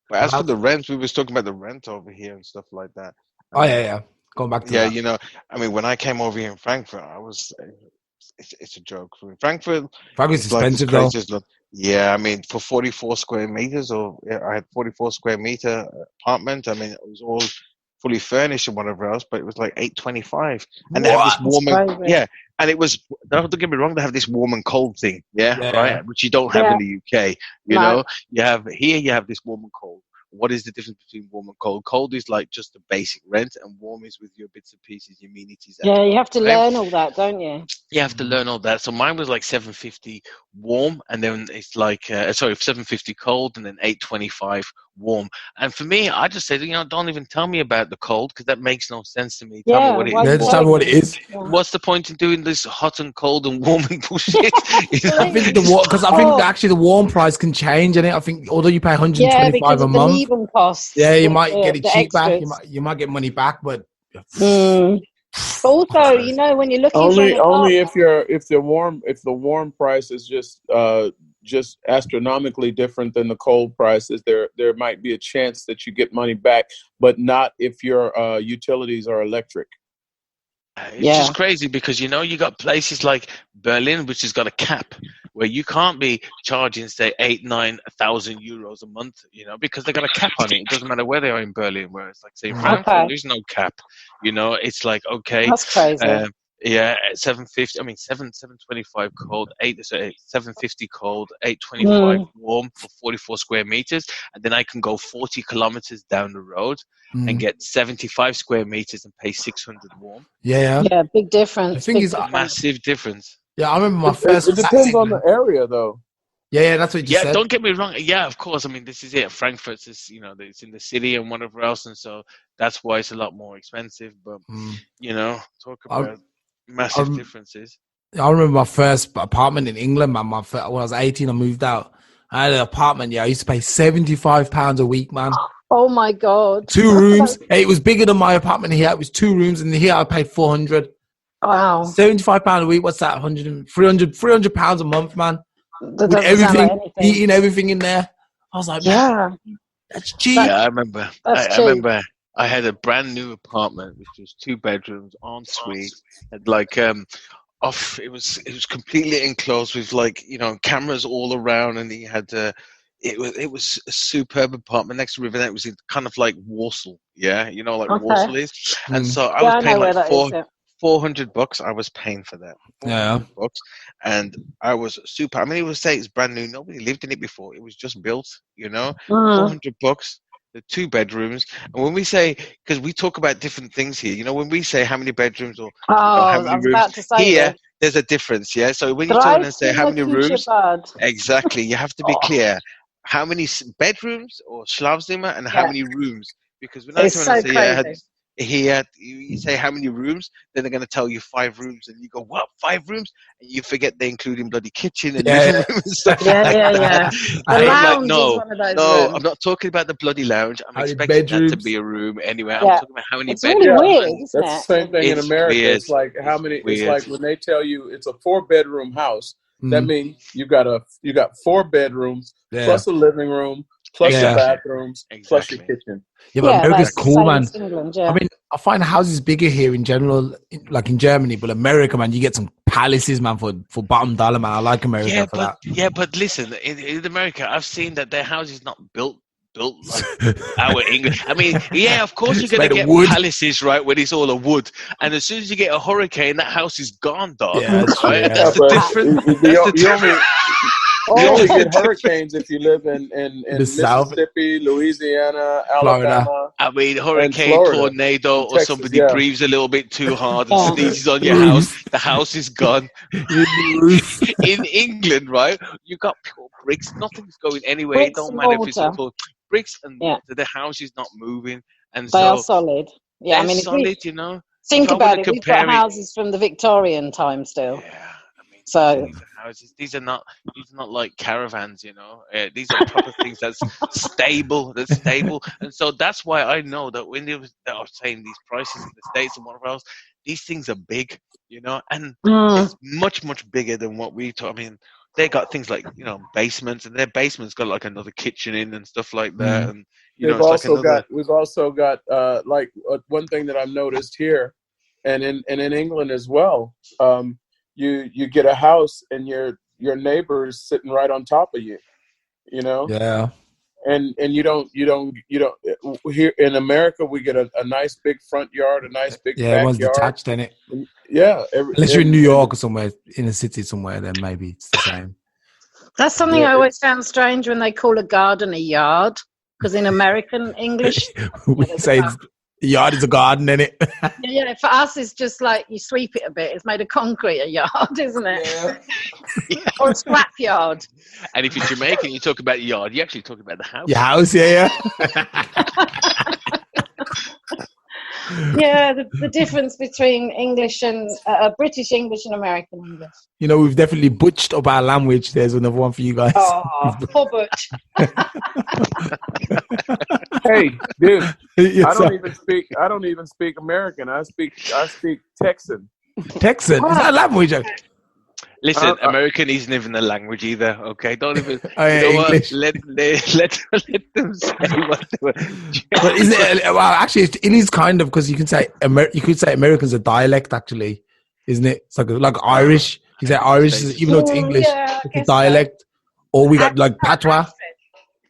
But as for the rent, we was talking about the rent over here and stuff like that. Oh yeah. Going back to that. When I came over here in Frankfurt, it's a joke. Frankfurt's expensive though. Yeah, for 44 square meters, I had 44 square meter apartment. It was all fully furnished and whatever else, but it was like $825. And they have this warm and it was, don't get me wrong, they have this warm and cold thing, right? Which you don't have in the UK. You have this warm and cold. What is the difference between warm and cold? Cold is like just the basic rent, and warm is with your bits and pieces, your amenities. Yeah, you have to learn all that, don't you? You have to learn all that. So mine was like $750 warm, and then it's like $750 cold, and then $825 warm. And for me, I just said, don't even tell me about the cold because that makes no sense to me. Tell me what it is. Just tell me what it is. What's the point in doing this hot and cold and warm and bullshit? I think actually the warm price can change, and I think although you pay $125 a month, even costs. Yeah, you might get it cheap back. You might get money back, but. But also, when you're looking only if the warm price is just just astronomically different than the coal prices, there might be a chance that you get money back, but not if your utilities are electric. It's just crazy because, you know, you got places like Berlin, which has got a cap where you can't be charging, say, 8,000-9,000 euros a month, you know, because they got a cap on it. It doesn't matter where they are in Berlin, where it's like, say, in Frankfurt, there's no cap. You know, it's like, okay. That's crazy. Yeah, 750. I mean, 725 cold, 750 cold, 825 warm for 44 square meters, and then I can go 40 kilometers down the road and get 75 square meters and pay 600 warm. Yeah, big difference. The thing is, massive difference. Yeah, I remember my first. It depends on the area, though. Yeah, that's what you said. Yeah, don't get me wrong. Yeah, of course. I mean, this is it. Frankfurt's is, you know, it's in the city and whatever else, and so that's why it's a lot more expensive. But you know, talk about massive differences. I remember my first apartment in England, man. When I was 18, I moved out. I had an apartment. Yeah, I used to pay £75 a week, man. Oh my God! 2 rooms. It was bigger than my apartment here. It was 2 rooms, and here I paid 400. Wow. £75 a week. What's that? 300 pounds a month, man. With everything, eating everything in there. I was like, man, that's cheap. Yeah, I remember. I remember. I had a brand new apartment, which was 2 bedrooms, ensuite, and like off. It was completely enclosed with, like, you know, cameras all around, and he had it was a superb apartment next to River. It was kind of like Warsaw, yeah, you know, like Warsaw is, and so I was paying like $400. I was paying for that. $400, and I was super. I mean, it would say it's brand new. Nobody lived in it before. It was just built, you know. $400. The 2 bedrooms, and when we say, because we talk about different things here, you know, when we say how many bedrooms or how many rooms, here there's a difference, yeah. So when you turn and say how many rooms, exactly, you have to be clear how many bedrooms or Schlafzimmer and how many rooms, because when I turn and say here you say how many rooms, then they're going to tell you 5 rooms, and you go, what, 5 rooms? And you forget they're including bloody kitchen and living room and stuff. The lounge is one of those rooms. I'm not talking about the bloody lounge. I'm expecting that to be a room anyway. I'm talking about how many it's bedrooms. Really weird, isn't That's the same thing in America. Weird. It's like how many. It's like when they tell you it's a 4-bedroom house. That means you got 4 bedrooms plus a living room. Plus the bathrooms, plus your kitchen. Yeah, but America's cool, man. England, I mean, I find houses bigger here in general, like in Germany, but America, man, you get some palaces, man, for bottom dollar, man. I like America for that. Yeah, but listen, in America, I've seen that their houses not built like our English. I mean, yeah, of course you're going to get palaces, right, when it's all a wood. And as soon as you get a hurricane, that house is gone, dog. Yeah, that's right? That's the difference. You only get hurricanes if you live in Mississippi, Louisiana, Alabama. Florida. I mean, hurricane, tornado, or Texas, somebody breathes a little bit too hard and sneezes on your house. The house is gone. In England, right, you got pure bricks. Nothing's going anywhere. It don't matter if it's called bricks and mortar. The house is not moving. And they are solid. Yeah, I mean, solid, you know. Think about it. We've got houses from the Victorian time still. Yeah. So these are not like caravans, you know. These are proper things that's stable, and so that's why I know that when they are saying these prices in the States and whatever else, these things are big, you know, and it's much bigger than what we talk. I mean, they got things like, you know, basements, and their basements got like another kitchen in and stuff like that, and you know, we've also got like one thing that I've noticed here, and in England as well. You get a house and your neighbor is sitting right on top of you, you know? Yeah. And you don't here in America, we get a nice big front yard, a nice big backyard. Everyone's detached in it. Yeah. Unless you're in New York or somewhere, in a city somewhere, then maybe it's the same. That's something I always found strange when they call a garden a yard, because in American English, we say the yard is a garden, isn't it? Yeah, for us, it's just like you sweep it a bit. It's made of concrete, a yard, isn't it? Yeah. Or a scrap yard. And if you're Jamaican, you talk about the yard. You actually talk about the house. Your house, yeah. Yeah, the difference between English and British English and American English. You know, we've definitely butched up our language. There's another one for you guys. Oh, poor Butch. Hey, dude, I don't even speak American. I speak Texan. Texan? Is that a language? Listen, American isn't even a language either. Okay, don't even. English. Let them say what they were. But isn't it? Well, actually, it is kind of, because you can say you could say American's a dialect, actually, isn't it? It's like Irish. You say Irish, even though it's English, it's a dialect. So. Or we got like patois.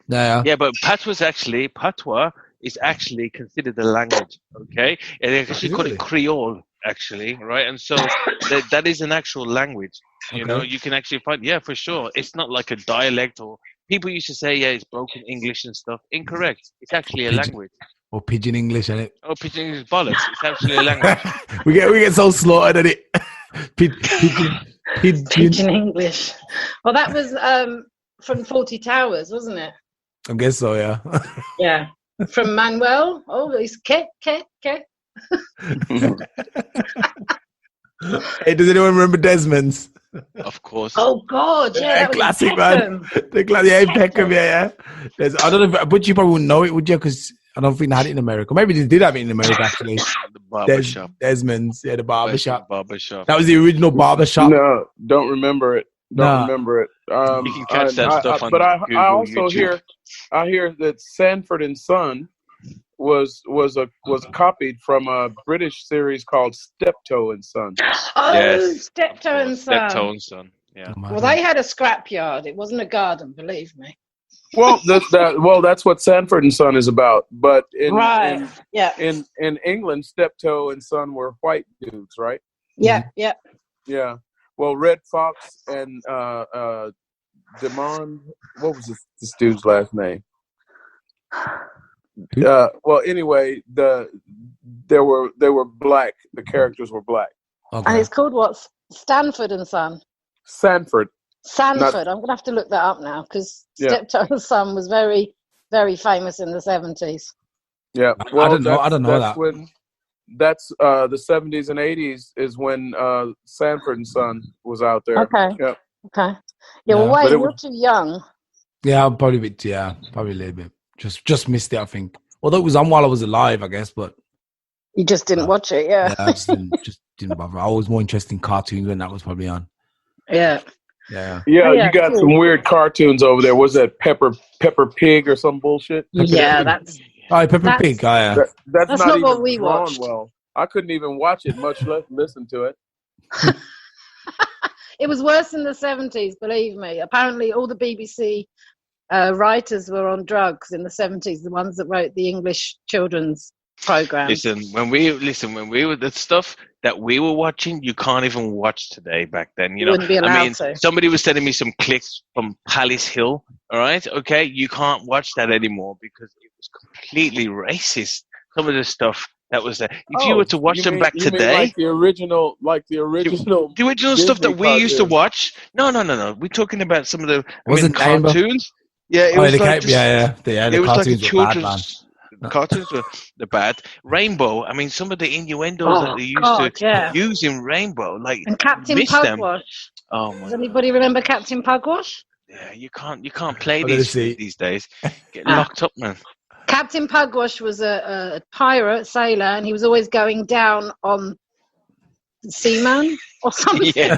Yeah, but patois is actually considered a language. Okay, and they actually call it Creole. Actually, right, and so that is an actual language. You know, you can actually find, for sure. It's not like a dialect, or people used to say, it's broken English and stuff. Incorrect. It's actually a language. Or pidgin English, isn't it? Oh, pidgin English bollocks. It's actually a language. we get so slaughtered at it. Pidgin English. Well, that was from 40 Towers, wasn't it? I guess so, yeah. Yeah. From Manuel. Oh, he's ke. Hey, does anyone remember Desmond's? Of course. Oh God, yeah, that classic, man. Peckham, yeah. I don't know, but you probably wouldn't know it, would you? Because I don't think they had it in America. Maybe they did have it in America, actually. The barbershop. Desmond's, the barbershop. Barbershop. That was the original barbershop. No, don't remember it. Remember it. You can catch that stuff on but I also YouTube. hear that Sanford and Son was copied from a British series called Steptoe and Son. Oh, yes. Steptoe and Son. Steptoe and Son. Yeah. Well, they had a scrapyard. It wasn't a garden, believe me. Well, that's what Sanford and Son is about. But in England, Steptoe and Son were white dudes, right? Yeah, yeah. Well, Red Fox and Demond. What was this dude's last name? Well, anyway, they were black. The characters were black. Okay. And it's called what? Stanford and Son. Sanford. I'm gonna have to look that up now, because Steptoe and Son was very, very famous in the 70s. Yeah, well, I don't know that. That's the 70s and 80s is when Sanford and Son was out there. Okay. Yep. Okay. Yeah. Well, Wayne, you're too young. Yeah, probably a bit. Yeah, probably a little bit. Just missed it, I think. Although it was on while I was alive, I guess, but you just didn't watch it, yeah. Yeah, I just didn't bother. I was more interested in cartoons when that was probably on. Yeah. Yeah. Yeah, you got some weird cartoons over there. Was that Pepper Pig or some bullshit? That's Pepper Pig. Oh, yeah. That's not even what we drawn watched. well. I couldn't even watch it, much less listen to it. It was worse in the 70s, believe me. Apparently, all the BBC writers were on drugs in the 70s, the ones that wrote the English children's program. Listen, when we were the stuff that we were watching, you can't even watch today. Back then, you know, wouldn't be allowed to. Somebody was sending me some clips from Palace Hill. All right, okay, you can't watch that anymore because it was completely racist. Some of the stuff that was there. If you were to watch them back today, like the original stuff that we used to watch. No. We're talking about some of the cartoons. Yeah, it was like the cartoons were bad, man. Cartoons were the bad. Rainbow. I mean, some of the innuendos that they used to use in Rainbow, like and Captain Pugwash. Oh my! Does anybody remember Captain Pugwash? Yeah, you can't play these days. Get locked up, man. Captain Pugwash was a pirate sailor, and he was always going down on Seaman or something. Going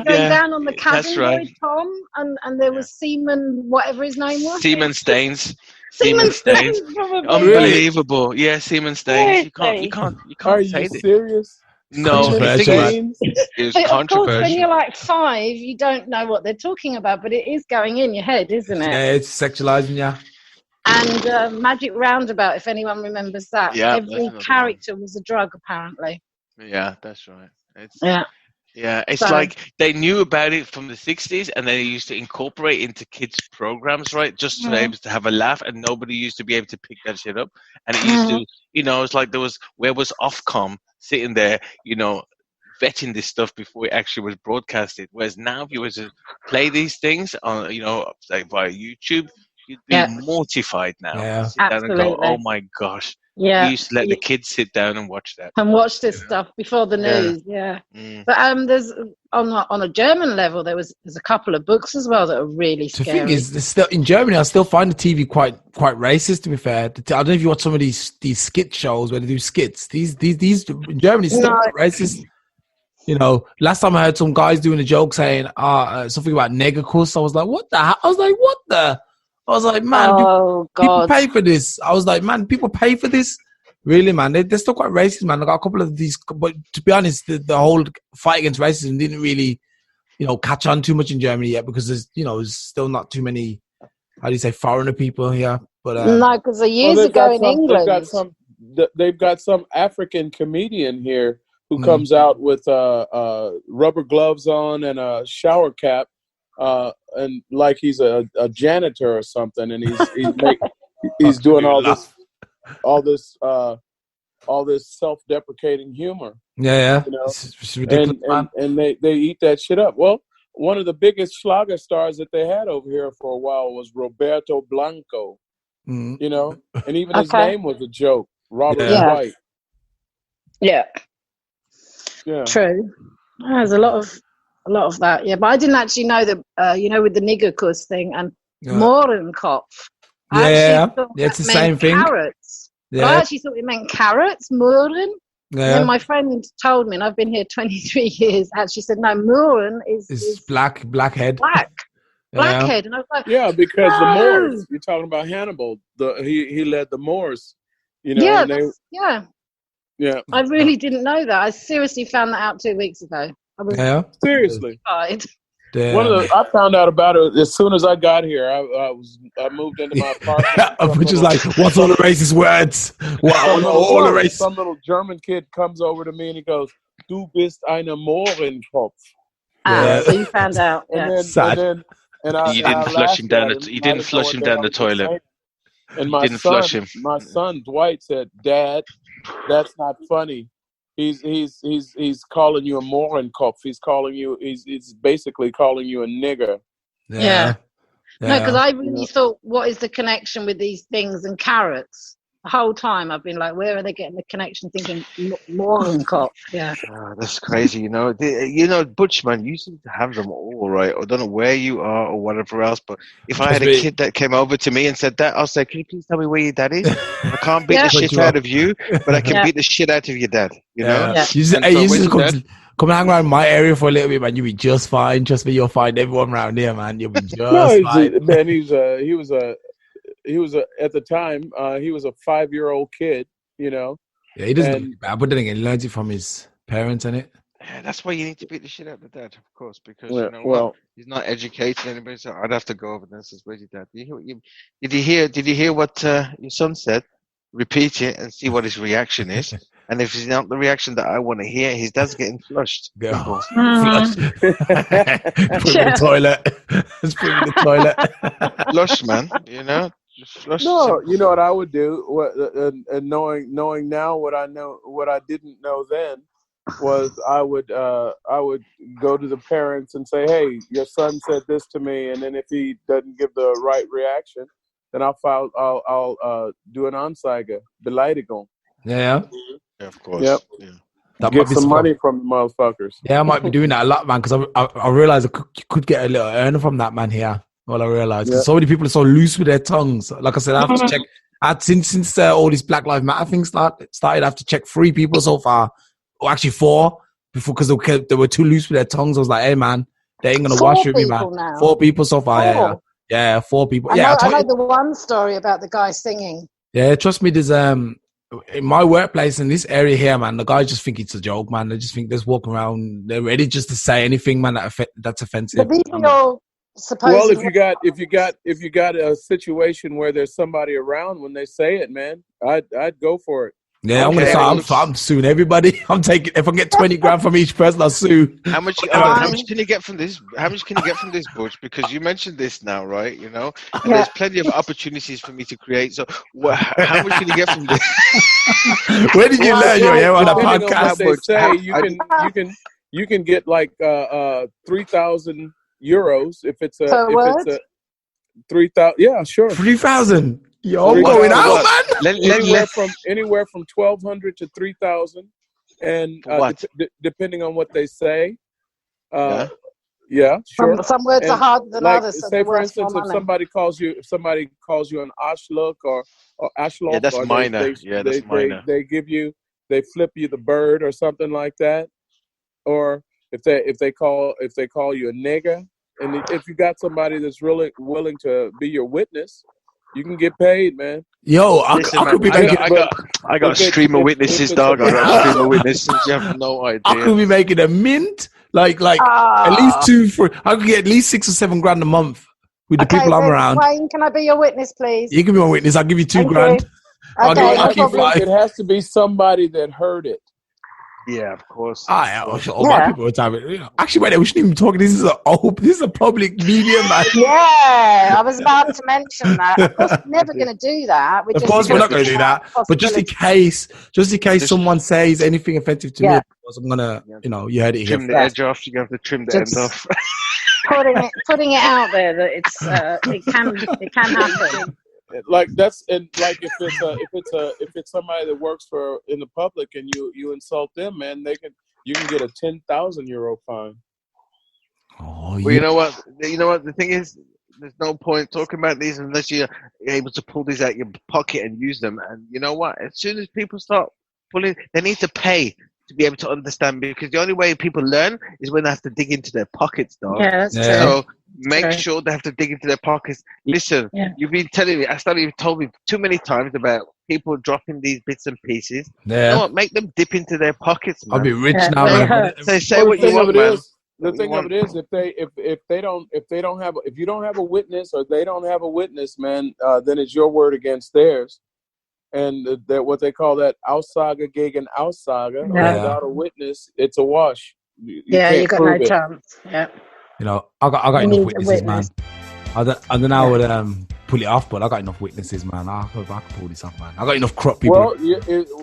down on the cabin, that's right. boy, Tom, and there was Seaman, whatever his name was. Seaman Staines. Seaman Staines, probably. Unbelievable. Yeah, Seaman Staines. You can't Are say you that. serious? No, the thing is Of course, when controversial. you're like 5, you don't know what they're talking about, but it is going in your head, isn't it? Yeah, it's sexualizing, yeah. And Magic Roundabout, if anyone remembers that. Yeah, every character was a drug, apparently. Yeah, that's right. It's So- like they knew about it from the 60s and they used to incorporate into kids' programs, right? Just to be able to have a laugh, and nobody used to be able to pick that shit up. And it used to, it's like where was Ofcom sitting there, vetting this stuff before it actually was broadcasted. Whereas now, if you were to play these things on, like via YouTube, you'd be mortified now. Yeah. Sit down and go, oh my gosh. Yeah. We used to let the kids sit down and watch that. And watch this stuff before the news, But there's on a German level, there's a couple of books as well that are really scary. The thing is, still in Germany, I still find the TV quite racist. To be fair, I don't know if you watch some of these skit shows where they do skits. These in Germany still quite racist. You know, last time I heard some guys doing a joke saying something about negacuss. I was like, what the hell? I was like, man, people pay for this. I was like, man, people pay for this? Really, man? They're still quite racist, man. I got a couple of these, but to be honest, the whole fight against racism didn't really, catch on too much in Germany yet because there's still not too many, how do you say, foreigner people here. But no, because years ago in England, they've got some African comedian here who comes out with rubber gloves on and a shower cap, and like he's a janitor or something, and he's doing all this self-deprecating humor. Yeah. It's ridiculous, and they eat that shit up. Well, one of the biggest Schlager stars that they had over here for a while was Roberto Blanco. And even his name was a joke, Robert White. Yeah. True. There's a lot of that. Yeah, but I didn't actually know that. With the nigger cuss thing and Mohrenkopf. It's the same thing. Carrots. Yeah. I actually thought it meant carrots, Mohren. Yeah. And then my friend told me, and I've been here 23 years. Actually, said no, Mohren is blackhead. Blackhead, and I was like, because the Moors. You're talking about Hannibal. He led the Moors. Yeah. I really didn't know that. I seriously found that out 2 weeks ago. Seriously. Yeah. I found out about it as soon as I got here. I moved into my apartment. Which is like, what's all the racist words? All the racist. Some little German kid comes over to me and he goes, "Du bist eine Mohrenkopf." So you found out. Yeah. You didn't flush him down the toilet. And my son Dwight said, "Dad, that's not funny. He's calling you a Mohrenkopf. He's basically calling you a nigger." Yeah. No, because I really thought, what is the connection with these things and carrots? The whole time I've been like, where are they getting the connection? Thinking Mohrenkopf. Yeah. Oh, that's crazy. Butch, man, you seem to have them all right. I don't know where you are or whatever else, but if I had a kid that came over to me and said that, I'll say, "Can you please tell me where your dad is? I can't beat the shit out of you, but I can beat the shit out of your dad." You know? Yeah. You just come hang around my area for a little bit, man. You'll be just fine. Trust me, you'll find everyone around here, man. You'll be just fine. Man, he was at the time, he was a 5-year-old kid, Yeah, he doesn't do bad, but then again, he learns it from his parents, innit? Yeah, that's why you need to beat the shit out of the dad, of course, because he's not educating anybody. So I'd have to go over there and say, "Where's your dad? Did you hear what your son said? Repeat it and see what his reaction is. And if it's not the reaction that I want to hear, his dad's getting flushed." Flushed. Put him in the toilet. Just put him in the toilet. Flush, man. Just flush. No, you know what I would do, and knowing now what I know, what I didn't know then, was I would go to the parents and say, "Hey, your son said this to me," and then if he doesn't give the right reaction, then I'll do an Anzeige, Beleidigung. Yeah, of course. Yep. Yeah. That get some money from the motherfuckers. Yeah, I might be doing that a lot, man, because I realized you could get a little earner from that, man, here. Well, I realized so many people are so loose with their tongues. Like I said, I have to check. Since all these Black Lives Matter things started, I have to check 3 people so far, or actually 4, before, because they were too loose with their tongues. I was like, "Hey, man, they ain't gonna wash with me, man." Now. 4 people so far. Yeah, 4 people. I know the one story about the guy singing. Yeah, trust me. There's in my workplace in this area here, man, the guys just think it's a joke, man. They just think they're walking around. They're ready just to say anything, man, that's offensive. But these are all well, if you got a situation where there's somebody around when they say it, man, I'd go for it. Yeah, I'm suing everybody. I'm taking, if I get 20 grand from each person, I'll sue. How much can you get from this? How much can you get from this, Butch? Because you mentioned this now, right? And there's plenty of opportunities for me to create. So, how much can you get from this? Where did you learn your on a podcast? They say you can get like 3,000 euros if it's a 3,000. Yeah, sure. 3,000. Yo, I'm going out, man. Anywhere from 1,200 to 3,000, and depending on what they say. Yeah, sure. Some words are harder than others. Say, for instance, if somebody calls you an Arschloch or Arschloch, yeah, that's minor. They flip you the bird or something like that. or if they call you a nigger, and if you got somebody that's really willing to be your witness, you can get paid, man. Yo, I could be making. I got a stream of witnesses, dog. I got a stream of witnesses. You have no idea. I could be making a mint, like at least 2 for. I could get at least $6 or $7 grand a month with the people I'm around. Wayne, can I be your witness, please? You can be my witness. I'll give you $2 grand. I'll give 5. It has to be somebody that heard it. Yeah, of course. My people are time. Actually, wait, we shouldn't even talk. This is a public medium, man. Yeah, I was about to mention that. Of course, we're never going to do that. Of course, we're not going to do that. But just in case someone says anything offensive to me, because I'm gonna, you heard it here. Trim the edge off. You have to trim the end off. putting it out there that it can happen. Like that's and like if it's somebody that works in the public and you insult them, man, you can get a €10,000 fine. Oh, well, you know what? The thing is, there's no point talking about these unless you're able to pull these out your pocket and use them. And you know what? As soon as people start pulling, they need to pay to be able to understand, because the only way people learn is when they have to dig into their pockets, dog. Yeah, that's true. So make sure they have to dig into their pockets. Listen, you've been telling me, you've told me too many times about people dropping these bits and pieces. Yeah. You know what? Make them dip into their pockets, man. I'll be rich now, man. Say what you want, man. The thing of it is, if you don't have a witness or they don't have a witness, man, then it's your word against theirs. And that what they call that Aussage gegen Aussage. Without a witness, it's a wash. You got no chance. Yeah. I got enough witnesses, man. I don't know how I would pull it off, but I got enough witnesses, man. I can pull this off, man. I got enough crop people. Well,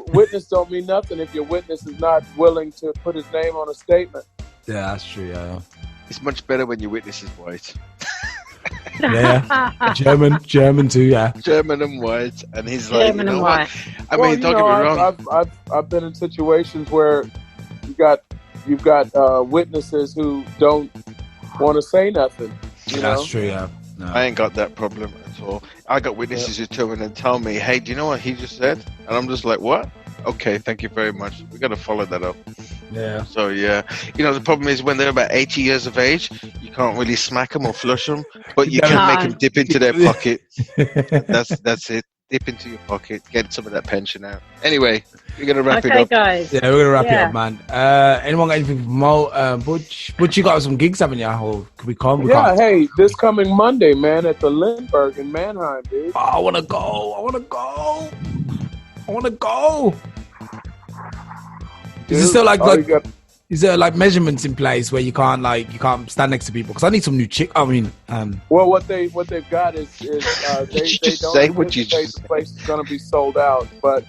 witness don't mean nothing if your witness is not willing to put his name on a statement. Yeah, that's true. Yeah. It's much better when your witness is white. Yeah, German too. Yeah, German and white, and he's like, German and white. I mean, don't get me wrong. I've been in situations where you've got witnesses who don't want to say nothing. That's true. Yeah, no. I ain't got that problem at all. I got witnesses who turn in and tell me, "Hey, do you know what he just said?" And I'm just like, "What? Okay, thank you very much. We got to follow that up." Yeah. So yeah, the problem is when they're about 80 years of age, you can't really smack them or flush them, but you can make them dip into their pocket. That's it. Dip into your pocket, get some of that pension out. Anyway, we're gonna wrap it up, guys. Yeah, we're gonna wrap it up, man. Anyone got anything for Mo? Butch, you got some gigs, haven't you? Or can we come? Hey, this coming Monday, man, at the Lindbergh in Mannheim, dude. Oh, I wanna go. Is it still is there like measurements in place where you can't stand next to people? Because I need some new chick. I mean, well, what they've got is they don't anticipate the place is going to be sold out, but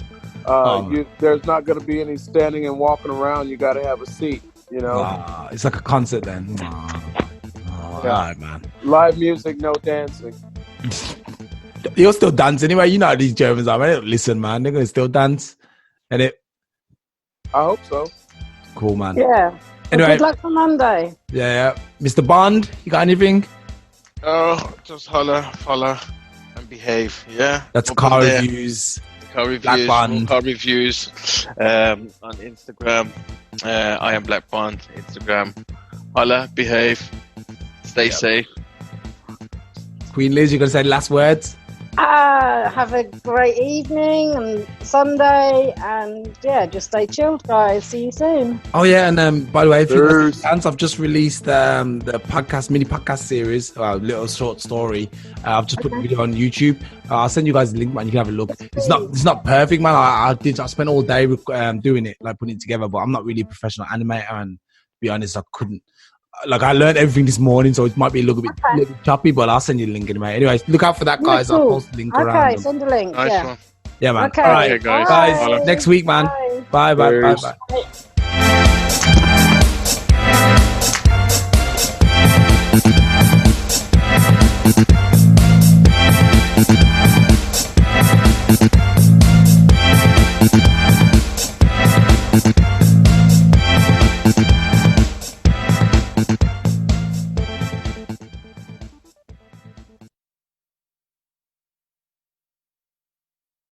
there's not going to be any standing and walking around. You got to have a seat. It's like a concert then. All right, man. Live music, no dancing. You'll still dance anyway. You know how these Germans are, man. They don't listen, man. They're gonna still dance, and it. I hope so. Cool, man. Yeah. Anyway, good luck for Monday. Yeah. Mr. Bond, you got anything? Oh, just holler, follow, and behave. Yeah. That's car reviews. Blackbond. Car reviews on Instagram. I am Blackbond. Instagram. Holla, behave, stay safe. Queen Liz, you gonna say the last words? Have a great evening and Sunday, and just stay chilled, guys. See you soon. Oh yeah, and by the way, if you want to dance, I've just released the mini podcast series, little short story. I've just put the video on YouTube. I'll send you guys the link, man. You can have a look. It's not perfect, man. I spent all day doing it, like putting it together, but I'm not really a professional animator, and to be honest, I couldn't. Like, I learned everything this morning, so it might be a little bit choppy, but I'll send you the link anyway. Anyway, look out for that, guys. Cool. I'll post the link around. Okay, send the link. Nice one. Yeah, man. Okay. All right, guys. Next week, man. Bye.